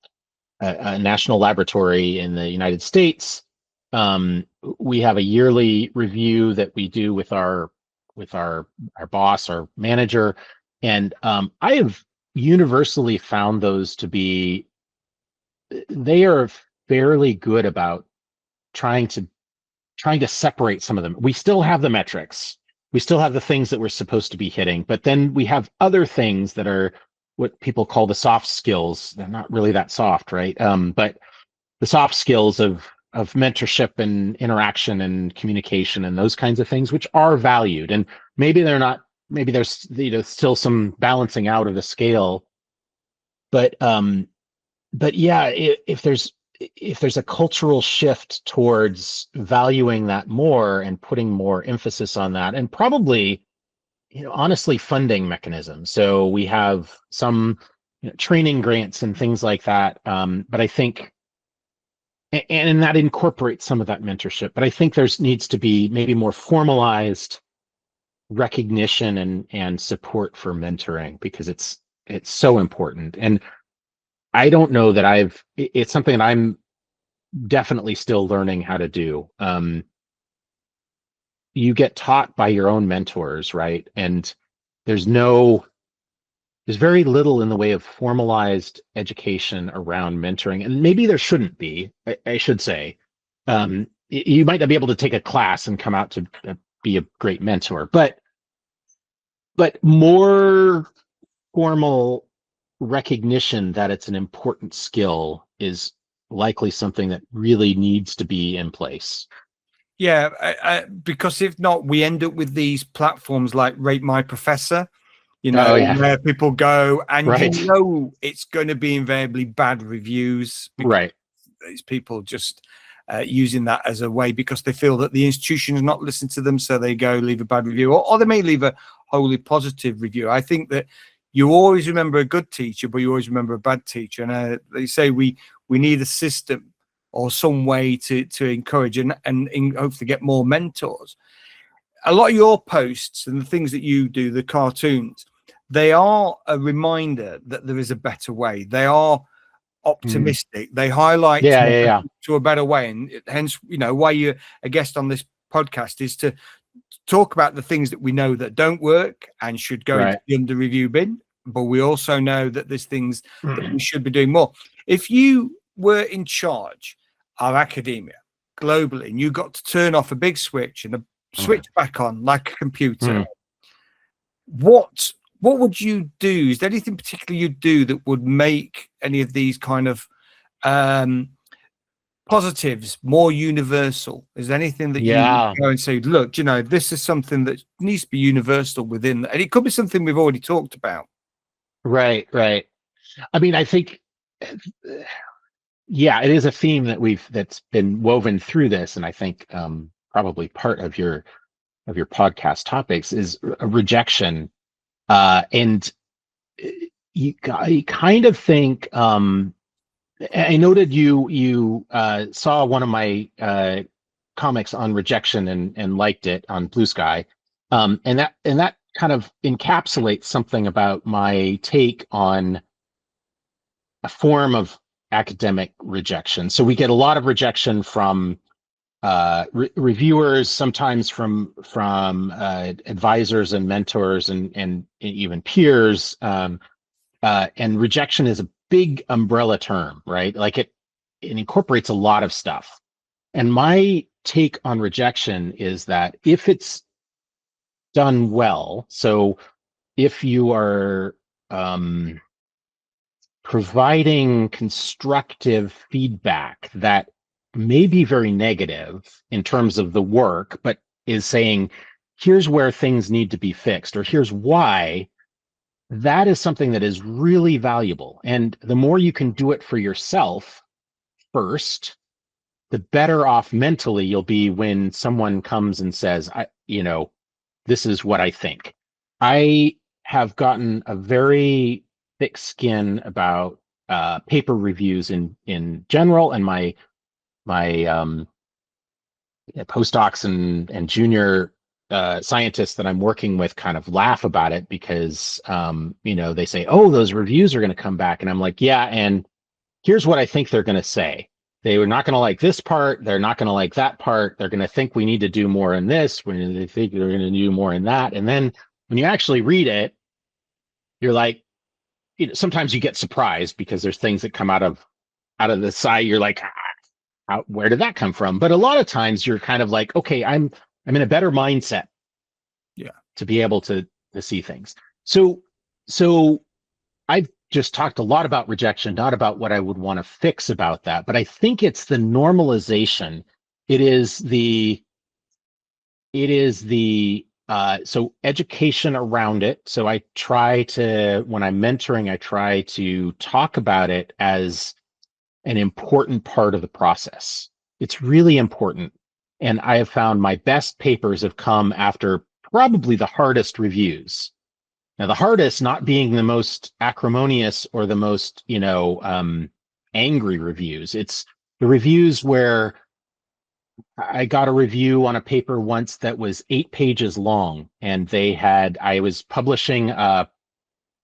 a national laboratory in the United States, we have a yearly review that we do with our boss, our manager, and I have universally found those to be, they are fairly good about trying to separate some of them. We still have the metrics. We still have the things that we're supposed to be hitting, but then we have other things that are what people call the soft skills. They're not really that soft, right? But the soft skills of mentorship and interaction and communication and those kinds of things, which are valued. And maybe they're not, maybe there's, still some balancing out of the scale. But yeah, if there's a cultural shift towards valuing that more and putting more emphasis on that, and probably, honestly, funding mechanisms. So we have some, training grants and things like that. But I think, and that incorporates some of that mentorship. But I think there's needs to be maybe more formalized recognition and support for mentoring, because it's so important. And I don't know that it's something that I'm definitely still learning how to do. You get taught by your own mentors, right? And there's very little in the way of formalized education around mentoring. And maybe there shouldn't be, I should say. You might not be able to take a class and come out to be a great mentor, but more formal recognition that it's an important skill is likely something that really needs to be in place. Yeah, because if not, we end up with these platforms like Rate My Professor, Oh yeah, where people go, and right, it's going to be invariably bad reviews because right, these people just using that as a way because they feel that the institution is not listening to them, so they go leave a bad review, or they may leave a wholly positive review. I think that you always remember a good teacher, but you always remember a bad teacher. And they say we need a system or some way to encourage and hopefully get more mentors. A lot of your posts and the things that you do, the cartoons, they are a reminder that there is a better way. They are optimistic. They highlight yeah. to a better way. And hence, why you're a guest on this podcast is to talk about the things that we know that don't work and should go into Right. the under review bin. But we also know that there's things that we should be doing more. If you were in charge of academia globally, and you got to turn off a big switch and switch back on like a computer, what would you do? Is there anything particular you'd do that would make any of these kind of positives more universal? Is there anything that you go and say, look, you know, this is something that needs to be universal within, and it could be something we've already talked about. Right. I mean, I think, yeah, it is a theme that's been woven through this, and I think probably part of your podcast topics is rejection, and you kind of think. I noted you saw one of my comics on rejection and liked it on Blue Sky, and that kind of encapsulates something about my take on a form of academic rejection. So we get a lot of rejection from reviewers, sometimes from advisors and mentors and even peers, and rejection is a big umbrella term, right? Like it incorporates a lot of stuff. And my take on rejection is that if it's done well, so if you are providing constructive feedback that may be very negative in terms of the work, but is saying, here's where things need to be fixed, or here's why, that is something that is really valuable. And the more you can do it for yourself first, the better off mentally you'll be when someone comes and says, this is what I think. I have gotten a very thick skin about paper reviews in general, and my postdocs and junior scientists that I'm working with kind of laugh about it because, they say, oh, those reviews are going to come back. And I'm like, yeah, and here's what I think they're going to say. They were not going to like this part. They're not going to like that part. They're going to think we need to do more in this, when they think they're going to do more in that. And then when you actually read it, you're like, sometimes you get surprised because there's things that come out of the side. You're like, where did that come from? But a lot of times you're kind of like, okay, I'm in a better mindset, to be able to see things. So I've just talked a lot about rejection, not about what I would want to fix about that, but I think it's the normalization. It is the so education around it. So I try to, when I'm mentoring, I try to talk about it as an important part of the process. It's really important. And I have found my best papers have come after probably the hardest reviews. Now, the hardest not being the most acrimonious or the most, angry reviews. It's the reviews where I got a review on a paper once that was 8 pages long, and I was publishing a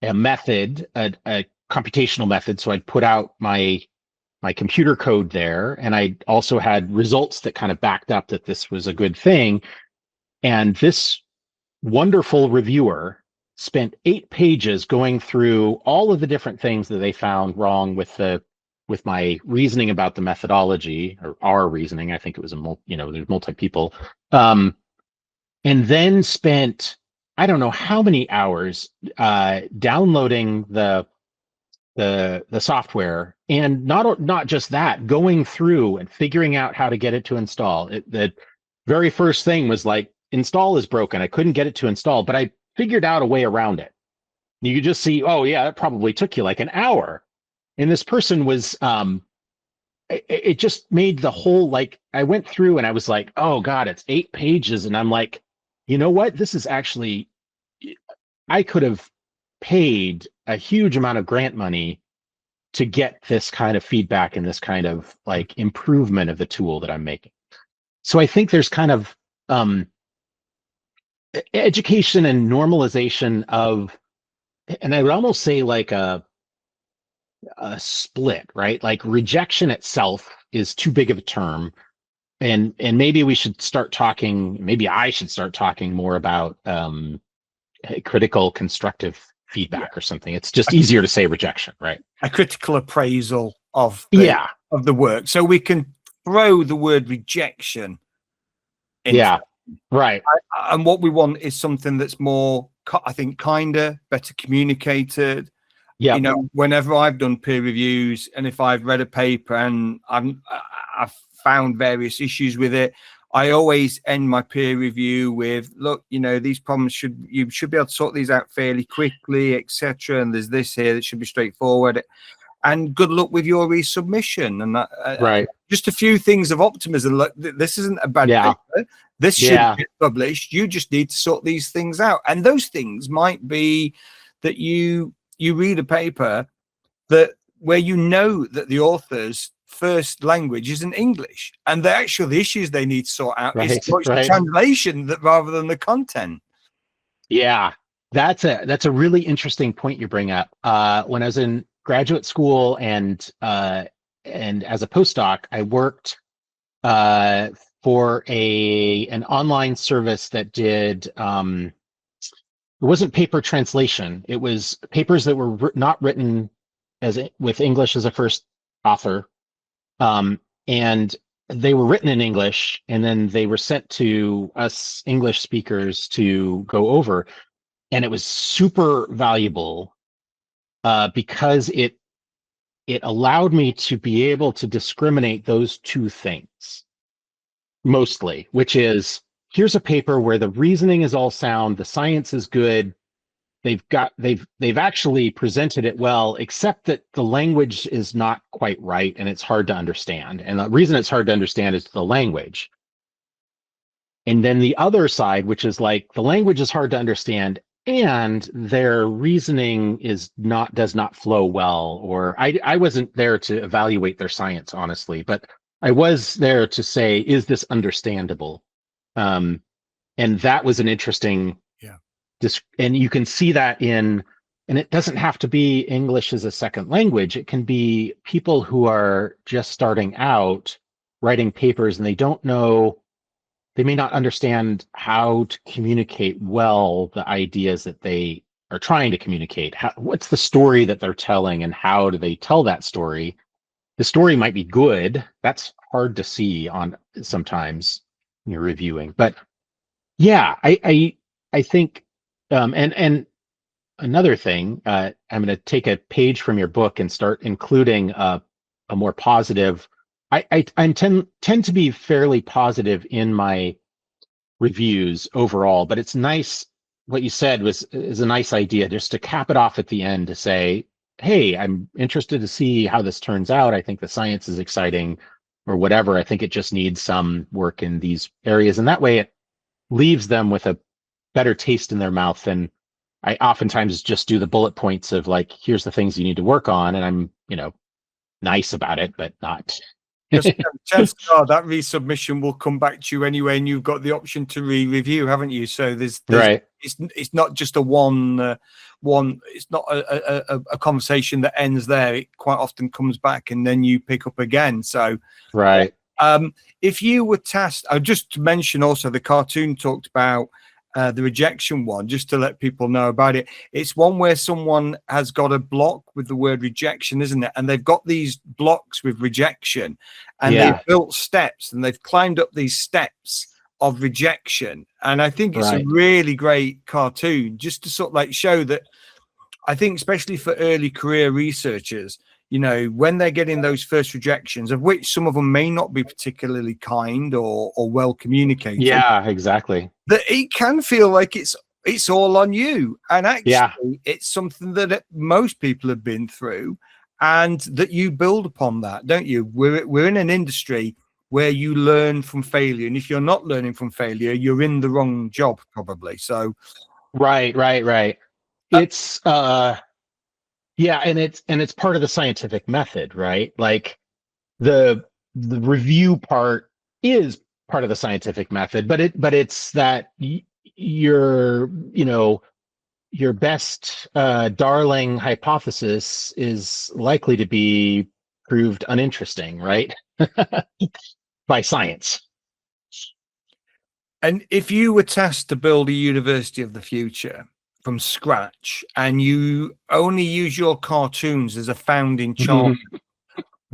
method, a computational method. So I'd put out my computer code there, and I also had results that kind of backed up that this was a good thing. And this wonderful reviewer spent 8 pages going through all of the different things that they found wrong with my reasoning about the methodology, or our reasoning. I think it was there's multi people, and then spent I don't know how many hours downloading the software, and not just that, going through and figuring out how to get it to install. The very first thing was like, install is broken. I couldn't get it to install, but I figured out a way around it. You could just see, oh yeah, it probably took you like an hour. And this person was, it just made the whole, like, I went through and I was like, oh God, it's 8 pages. And I'm like, you know what? This is actually, I could have paid a huge amount of grant money to get this kind of feedback and this kind of like improvement of the tool that I'm making. So I think there's kind of education and normalization of, and I would almost say like a split, right? Like rejection itself is too big of a term. And maybe we should start talking, maybe I should start talking more about critical constructive feedback or something. It's just easier to say rejection, right? A critical appraisal of the work. So we can throw the word rejection in. Yeah. Right. And what we want is something that's more, I think, kinder, better communicated. Yeah. You know, whenever I've done peer reviews, and if I've read a paper and I've found various issues with it, I always end my peer review with, look, you know, these problems you should be able to sort these out fairly quickly, etc. And there's this here that should be straightforward. And good luck with your resubmission. And Right. just a few things of optimism. Look, this isn't a bad paper. This should get published. You just need to sort these things out. And those things might be that you read a paper where you know that the author's first language isn't English, and the issues they need to sort out is the translation rather than the content. Yeah, that's a really interesting point you bring up. When I was in graduate school and as a postdoc, I worked for an online service that did it wasn't paper translation. It was papers that were not written with English as a first author, and they were written in English, and then they were sent to us English speakers to go over, and it was super valuable because it allowed me to be able to discriminate those two things mostly, which is, here's a paper where the reasoning is all sound, the science is good, they've actually presented it well, except that the language is not quite right and it's hard to understand. And the reason it's hard to understand is the language. And then the other side, which is like, the language is hard to understand and their reasoning does not flow well. Or I wasn't there to evaluate their science, honestly, but I was there to say, is this understandable? And that was an interesting, and you can see that and it doesn't have to be English as a second language. It can be people who are just starting out writing papers and they may not understand how to communicate well the ideas that they are trying to communicate. What's the story that they're telling and how do they tell that story? The story might be good. That's hard to see sometimes when you're reviewing. But yeah, I think, and another thing, I'm going to take a page from your book and start including a more positive. I tend to be fairly positive in my reviews overall, but it's nice. What you said is a nice idea, just to cap it off at the end to say, hey, I'm interested to see how this turns out. I think the science is exciting, or whatever. I think it just needs some work in these areas, and that way it leaves them with a better taste in their mouth than I oftentimes just do the bullet points of like, here's the things you need to work on, and I'm, nice about it, but not. Chances are that resubmission will come back to you anyway, and you've got the option to re-review, haven't you? So there's right. It's not just a one. It's not a conversation that ends there. It quite often comes back, and then you pick up again. So right. If you were tasked, just to mention also, the cartoon talked about the rejection one, just to let people know about it. It's one where someone has got a block with the word rejection, isn't it? And they've got these blocks with rejection, and they've built steps, and they've climbed up these steps of rejection. And I think it's a really great cartoon, just to sort of like show that, I think especially for early career researchers, when they're getting those first rejections, of which some of them may not be particularly kind or well communicated. Yeah, exactly. That it can feel like it's all on you. And actually, it's something that most people have been through, and that you build upon that, don't you? We're in an industry where you learn from failure. And if you're not learning from failure, you're in the wrong job, probably. So Right. It's yeah, and it's part of the scientific method, right? Like the review part is part of the scientific method, but it's that your best darling hypothesis is likely to be proved uninteresting, right? By science. And if you were tasked to build a university of the future from scratch, and you only use your cartoons as a founding child,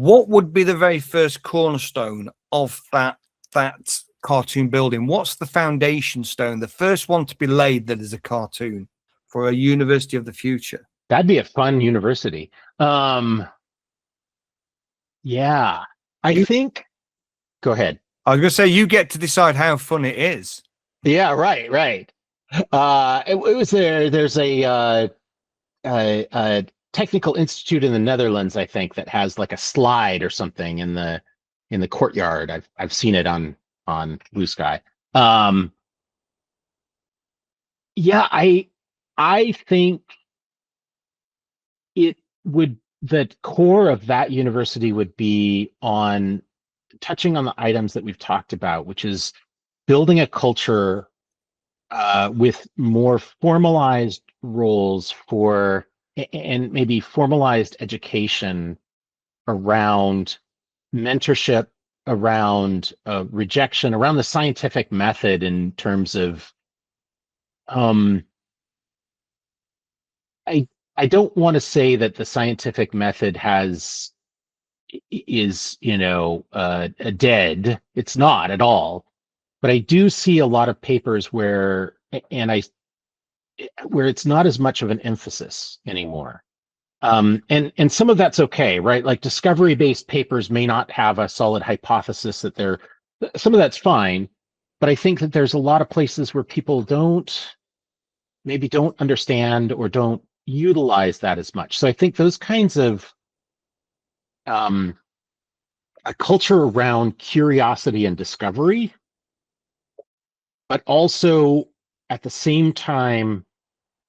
What would be the very first cornerstone of that cartoon building? What's the foundation stone, the first one to be laid that is a cartoon for a university of the future? That'd be a fun university. Yeah, I think. Go ahead. I was going to say, you get to decide how fun it is. Yeah, right. It was there's a technical institute in the Netherlands, I think, that has like a slide or something in the courtyard. I've seen it on Blue Sky. Yeah, I think the core of that university would be on touching on the items that we've talked about, which is building a culture with more formalized roles for and maybe formalized education around mentorship, around rejection, around the scientific method in terms of I don't want to say that the scientific method is dead. It's not at all. But I do see a lot of papers where it's not as much of an emphasis anymore. And some of that's okay, right? Like discovery-based papers may not have a solid hypothesis some of that's fine, but I think that there's a lot of places where people maybe don't understand or don't utilize that as much. So I think those kinds of a culture around curiosity and discovery, but also at the same time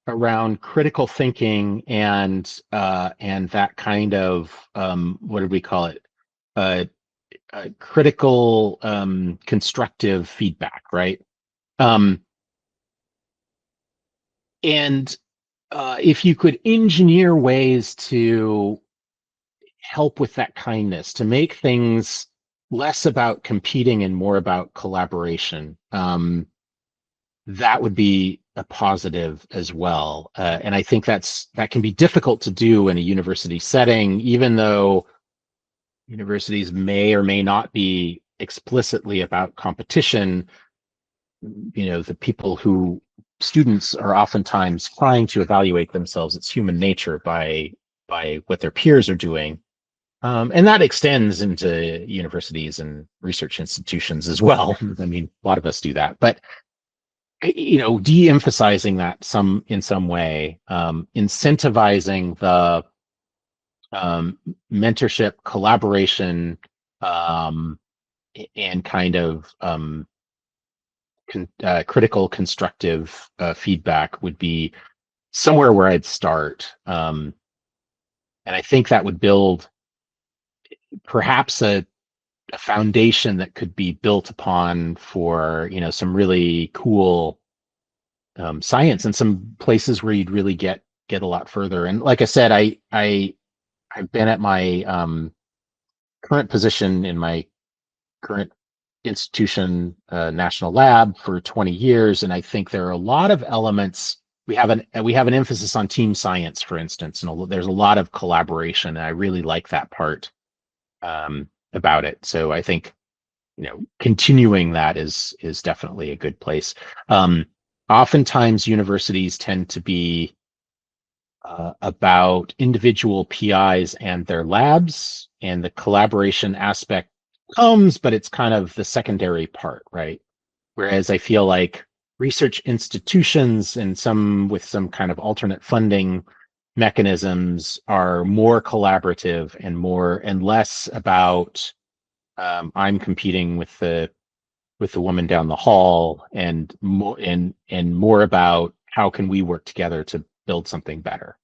around critical thinking and that kind of what did we call it? Critical constructive feedback, right? And if you could engineer ways to help with that kindness, to make things less about competing and more about collaboration, that would be a positive as well. And I think that can be difficult to do in a university setting, even though universities may or may not be explicitly about competition. The students are oftentimes trying to evaluate themselves. It's human nature by what their peers are doing. And that extends into universities and research institutions as well. I mean, a lot of us do that, but de-emphasizing that in some way, incentivizing the mentorship, collaboration, and kind of critical, constructive feedback would be somewhere where I'd start. And I think that would build perhaps a foundation that could be built upon for some really cool science and some places where you'd really get a lot further. And like I said, I've been at my current position in my current institution, national lab, for 20 years, and I think there are a lot of elements. We have an emphasis on team science, for instance, and there's a lot of collaboration, and I really like that part about it. So I think continuing that is definitely a good place. Oftentimes universities tend to be about individual PIs and their labs, and the collaboration aspect comes, but it's kind of the secondary part, right? Whereas I feel like research institutions and with some kind of alternate funding mechanisms are more collaborative and less about I'm competing with the woman down the hall, and more about how can we work together to build something better.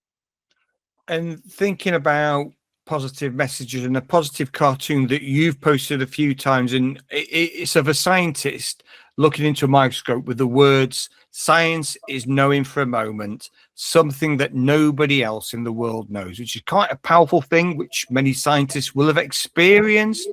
And thinking about positive messages, and a positive cartoon that you've posted a few times, and it's of a scientist looking into a microscope with the words, "Science is knowing for a moment something that nobody else in the world knows," which is quite a powerful thing, which many scientists will have experienced.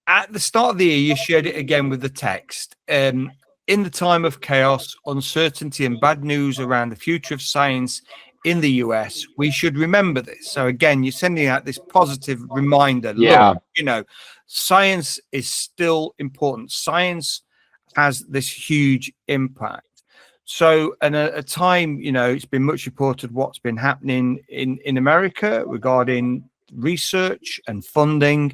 At the start of the year, you shared it again with the text. In the time of chaos, uncertainty, and bad news around the future of science, in the US, we should remember this. So again, you're sending out this positive reminder. Yeah. Look, you know, science is still important. Science has this huge impact. So, and at a time, you know, it's been much reported what's been happening in America regarding research and funding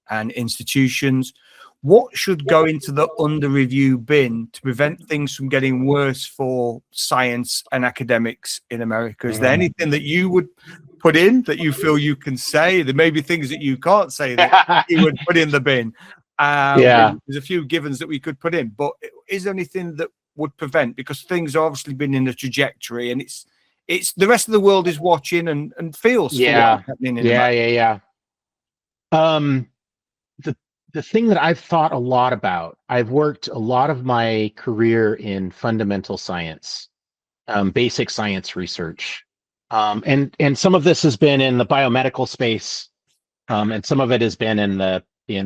and institutions. What should go into the under review bin to prevent things from getting worse for science and academics in America? Is there anything that you would put in that you feel you can say? There may be things that you can't say that you would put in the bin. There's a few givens that we could put in, but is there anything that would prevent, because things have obviously been in a trajectory and it's the rest of the world is watching and feels for what's happening in America. The thing that I've thought a lot about, I've worked a lot of my career in fundamental science, basic science research. And some of this has been in the biomedical space, and some of it has been in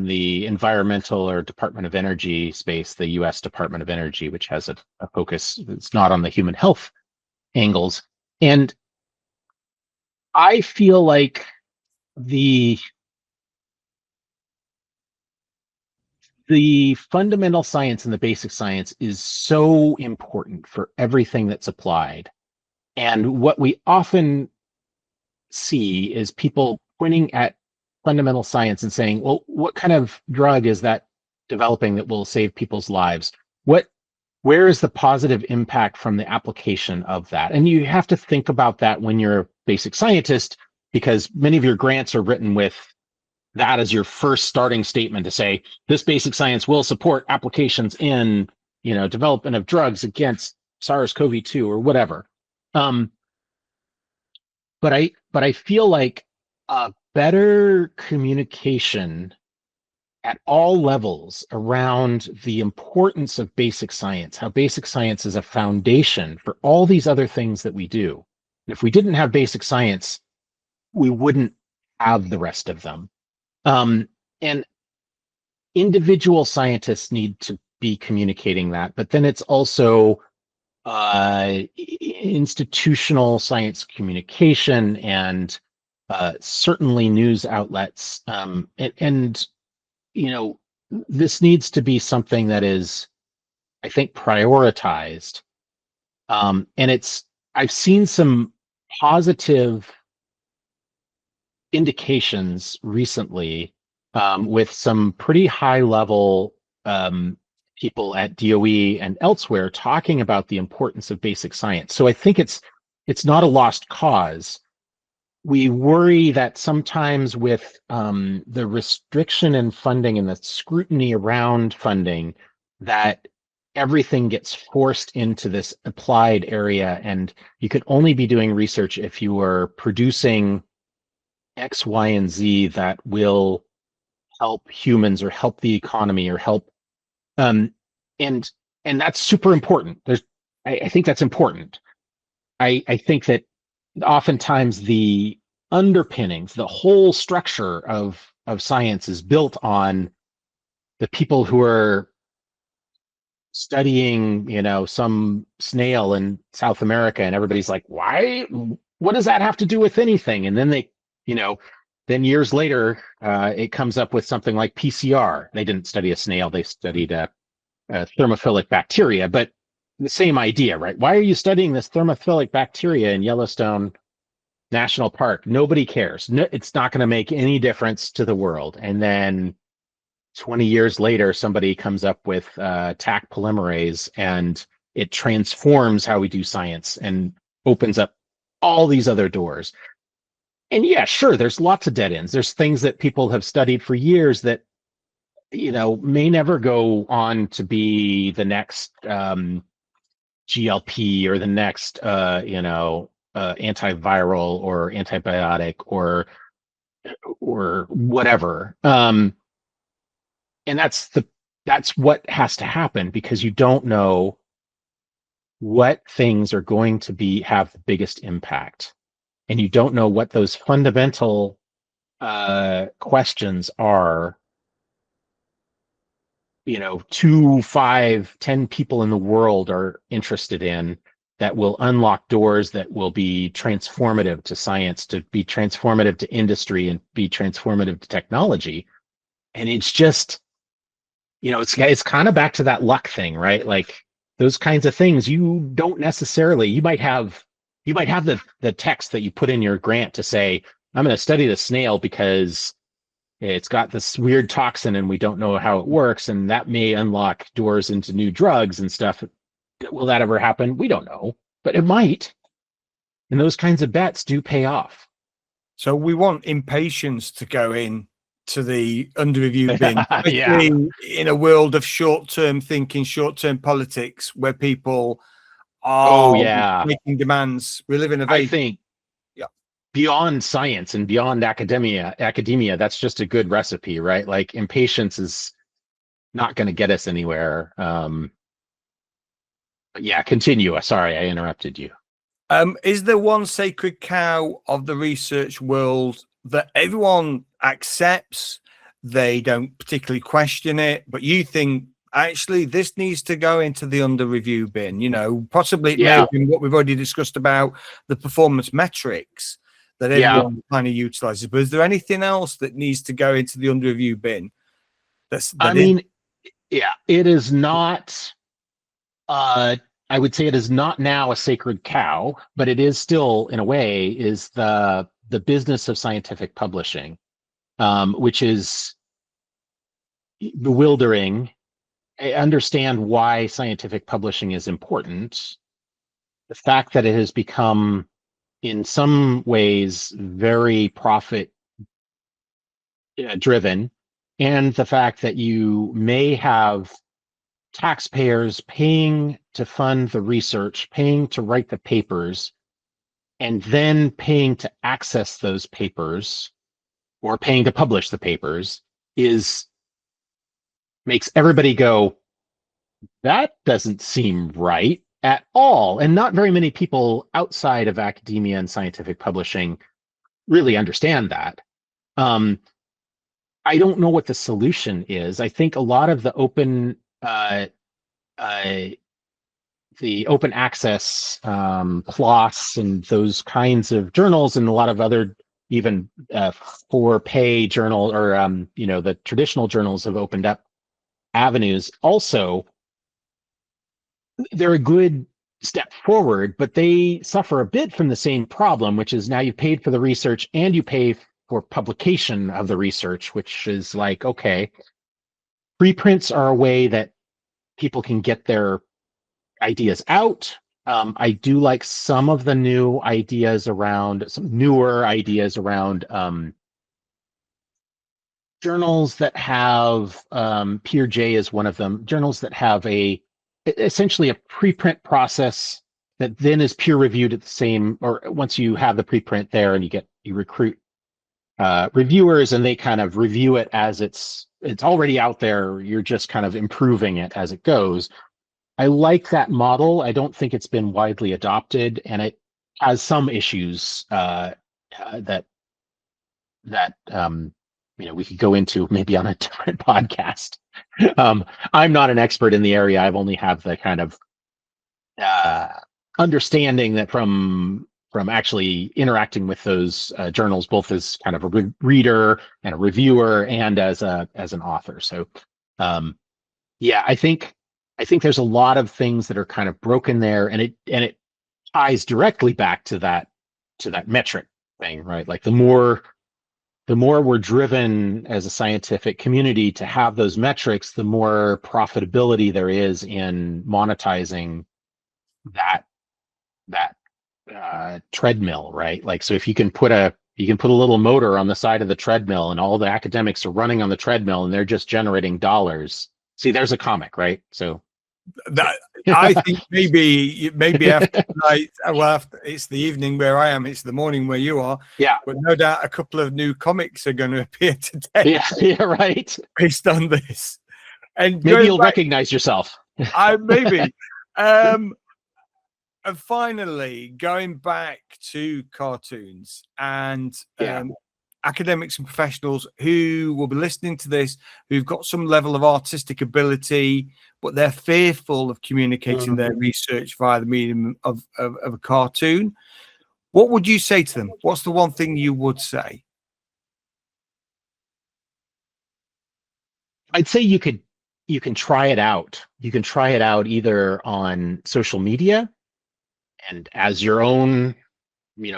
the environmental or Department of Energy space, the US Department of Energy, which has a focus that's not on the human health angles. And I feel like the fundamental science and the basic science is so important for everything that's applied. And what we often see is people pointing at fundamental science and saying, well, what kind of drug is that developing that will save people's lives? Where is the positive impact from the application of that? And you have to think about that when you're a basic scientist, because many of your grants are written with that as your first starting statement to say, this basic science will support applications in, you know, development of drugs against SARS-CoV-2 or whatever. But I feel like better communication at all levels around the importance of basic science, how basic science is a foundation for all these other things that we do. And if we didn't have basic science, we wouldn't have the rest of them. And individual scientists need to be communicating that, but then it's also institutional science communication and certainly news outlets. And, you know, this needs to be something that is, I think, prioritized. And I've seen some positive indications recently with some pretty high level people at DOE and elsewhere talking about the importance of basic science. So I think it's not a lost cause. We worry that sometimes with the restriction in funding and the scrutiny around funding, that everything gets forced into this applied area, and you could only be doing research if you are producing X, Y, and Z that will help humans or help the economy or help, and that's super important. I think that's important. I think that oftentimes the underpinnings, the whole structure of science is built on the people who are studying, you know, some snail in South America, and everybody's like, why? What does that have to do with anything? And then they, you know, then years later, it comes up with something like PCR. They didn't study a snail; they studied a thermophilic bacteria, but the same idea, right? Why are you studying this thermophilic bacteria in Yellowstone National Park? Nobody cares. No, it's not going to make any difference to the world. And then 20 years later, somebody comes up with Taq polymerase, and it transforms how we do science and opens up all these other doors. And yeah, sure, there's lots of dead ends. There's things that people have studied for years that, you know, may never go on to be the next GLP or the next, antiviral or antibiotic or whatever. And that's what has to happen, because you don't know what things are going to have the biggest impact. And you don't know what those fundamental questions are. 2, 5, 10 people in the world are interested in, that will unlock doors that will be transformative to science, to be transformative to industry, and be transformative to technology. And it's just, it's kind of back to that luck thing, right? Like those kinds of things, you don't necessarily, you might have the text that you put in your grant to say, I'm going to study the snail because it's got this weird toxin and we don't know how it works, and that may unlock doors into new drugs and stuff. Will that ever happen? We don't know, but it might. And those kinds of bets do pay off. So we want impatience to go in to the under review bin, Yeah. in a world of short-term thinking, short-term politics, where people Oh, are yeah. making demands. We live in a I very think beyond science and beyond academia, that's just a good recipe, right? Like impatience is not going to get us anywhere. But yeah, continue. Sorry, I interrupted you. Is there one sacred cow of the research world that everyone accepts? They don't particularly question it, but you think actually this needs to go into the under review bin? Possibly it may have been what we've already discussed about the performance metrics that everyone kind of utilizes. But is there anything else that needs to go into the under review bin? It is not. I would say it is not now a sacred cow, but it is still, in a way, is the business of scientific publishing, which is bewildering. I understand why scientific publishing is important. The fact that it has become, in some ways, very profit driven, and the fact that you may have taxpayers paying to fund the research, paying to write the papers, and then paying to access those papers or paying to publish the papers makes everybody go, that doesn't seem right at all. And not very many people outside of academia and scientific publishing really understand that. I don't know what the solution is. I think a lot of the open access PLOS and those kinds of journals, and a lot of other even for pay journal, or the traditional journals have opened up avenues. Also, they're a good step forward, but they suffer a bit from the same problem, which is now you've paid for the research and you pay for publication of the research, which is like, okay, preprints are a way that people can get their ideas out. I do like some of the newer ideas around journals that have Peer J is one of them. Journals that have essentially a preprint process that then is peer reviewed at the same, or once you have the preprint there and you recruit reviewers and they kind of review it as it's already out there. You're just kind of improving it as it goes. I like that model. I don't think it's been widely adopted, and it has some issues that we could go into maybe on a different podcast. I'm not an expert in the area. I've only have the kind of understanding that from actually interacting with those journals, both as kind of a reader and a reviewer and as an author. So I think there's a lot of things that are kind of broken there, and it ties directly back to that metric thing, right? Like the more we're driven as a scientific community to have those metrics, the more profitability there is in monetizing that treadmill, right? Like, so if you can put a little motor on the side of the treadmill and all the academics are running on the treadmill and they're just generating dollars. See, there's a comic, right? So that I think maybe after tonight, after it's the evening where I am, it's the morning where you are. Yeah, but no doubt a couple of new comics are going to appear today. Yeah, right. Based on this, and maybe you'll recognize yourself. Maybe. And finally, going back to cartoons and academics and professionals who will be listening to this, who've got some level of artistic ability, but they're fearful of communicating their research via the medium of a cartoon, what would you say to them? What's the one thing you would say? I'd say you can try it out. You can try it out either on social media and as your own,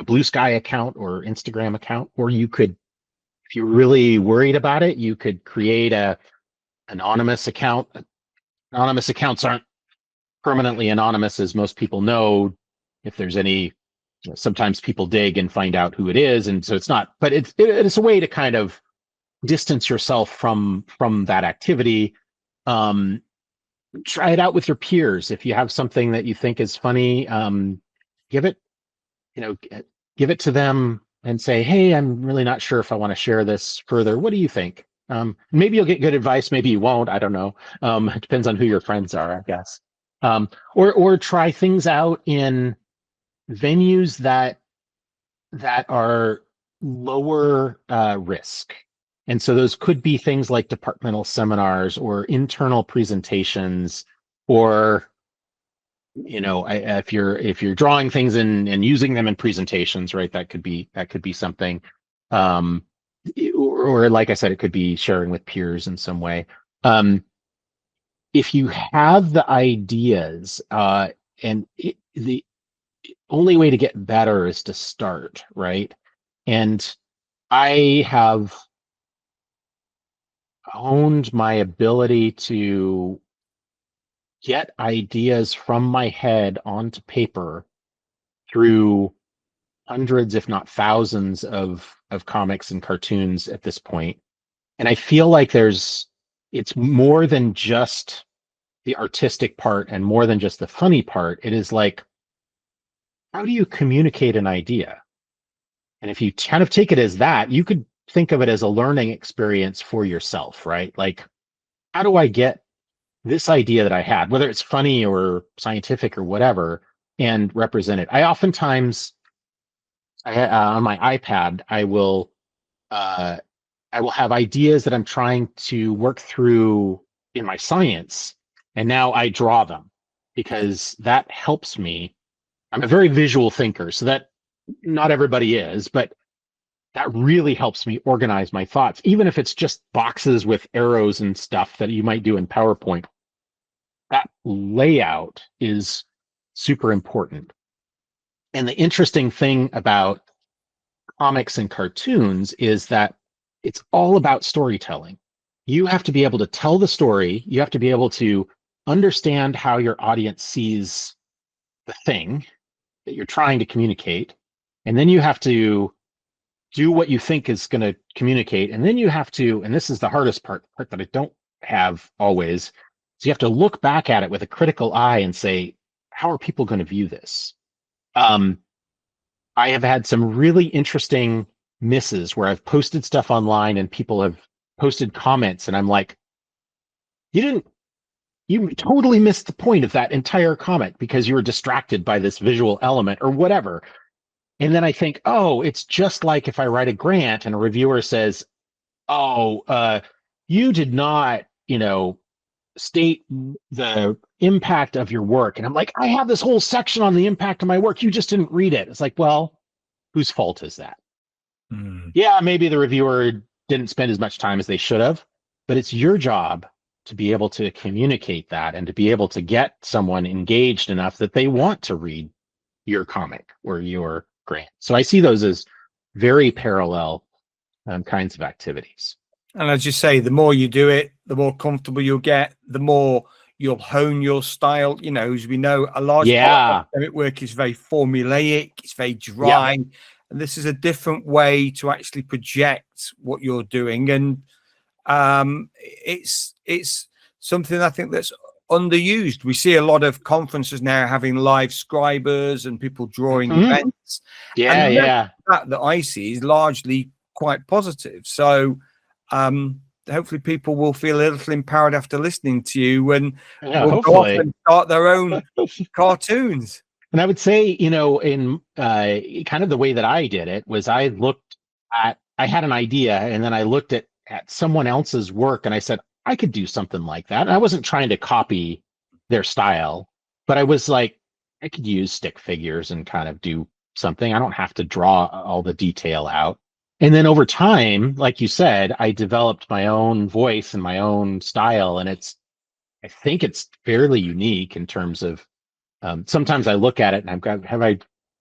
Blue Sky account or Instagram account, or you could, if you're really worried about it, you could create a anonymous account. Anonymous accounts aren't permanently anonymous, as most people know. If there's any, sometimes people dig and find out who it is, and so it's not. But it's a way to kind of distance yourself from that activity. Try it out with your peers. If you have something that you think is funny, give it to them and say, hey, I'm really not sure if I want to share this further. What do you think? Maybe you'll get good advice, maybe you won't, I don't know. It depends on who your friends are, I guess. Or try things out in venues that are lower risk. And so those could be things like departmental seminars or internal presentations, or if you're drawing things and using them in presentations, right? That could be something. Or like I said, it could be sharing with peers in some way. If you have the ideas, the only way to get better is to start, right? And I have honed my ability to get ideas from my head onto paper through hundreds, if not thousands, of comics and cartoons at this point. And I feel like it's more than just the artistic part and more than just the funny part. It is like, how do you communicate an idea? And if you kind of take it as that, you could think of it as a learning experience for yourself, right? Like, how do I get this idea that I had, whether it's funny or scientific or whatever, and represent it? I oftentimes, on my iPad, I will have ideas that I'm trying to work through in my science, and now I draw them because that helps me. I'm a very visual thinker, so that not everybody is, but that really helps me organize my thoughts, even if it's just boxes with arrows and stuff that you might do in PowerPoint. That layout is super important. And the interesting thing about comics and cartoons is that it's all about storytelling. You have to be able to tell the story. You have to be able to understand how your audience sees the thing that you're trying to communicate. And then you have to do what you think is going to communicate. And then you have to, and this is the hardest part that I don't have always, so you have to look back at it with a critical eye and say, how are people going to view this? I have had some really interesting misses where I've posted stuff online and people have posted comments, and I'm like, you totally missed the point of that entire comment because you were distracted by this visual element or whatever. And then I think, oh, it's just like if I write a grant and a reviewer says, oh, you did not, state the impact of your work. And I'm like, I have this whole section on the impact of my work. You just didn't read it. It's like, well, whose fault is that? Yeah, maybe the reviewer didn't spend as much time as they should have, but it's your job to be able to communicate that and to be able to get someone engaged enough that they want to read your comic or your grant. So I see those as very parallel kinds of activities. And as you say, the more you do it, the more comfortable you'll get, the more you'll hone your style. As we know, a large part of academic work is very formulaic, it's very dry. Yeah. And this is a different way to actually project what you're doing. And it's something I think that's underused. We see a lot of conferences now having live scribers and people drawing events. Yeah, and yeah. That I see is largely quite positive. So hopefully people will feel a little empowered after listening to you and will go off and start their own cartoons. And I would say, in kind of the way that I did it was I looked at I had an idea, and then I looked at someone else's work, and I said I could do something like that. And I wasn't trying to copy their style, but I was like, I could use stick figures and kind of do something. I don't have to draw all the detail out. And then over time, like you said, I developed my own voice and my own style, and I think it's fairly unique in terms of sometimes I look at it and I've got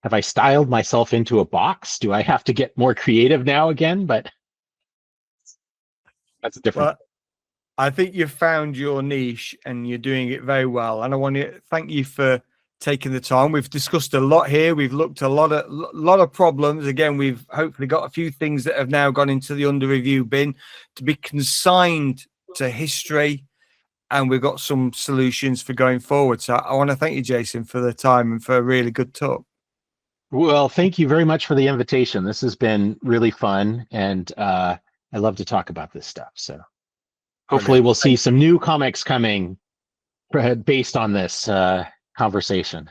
have I styled myself into a box? Do I have to get more creative now again? But that's different. Well, I think you've found your niche and you're doing it very well. And I want to thank you for taking the time. We've discussed a lot here. We've looked at a lot of problems. Again, we've hopefully got a few things that have now gone into the under review bin to be consigned to history. And we've got some solutions for going forward. So I want to thank you, Jason, for the time and for a really good talk. Well, thank you very much for the invitation. This has been really fun, and I love to talk about this stuff. So hopefully we'll see some new comics coming based on this conversation.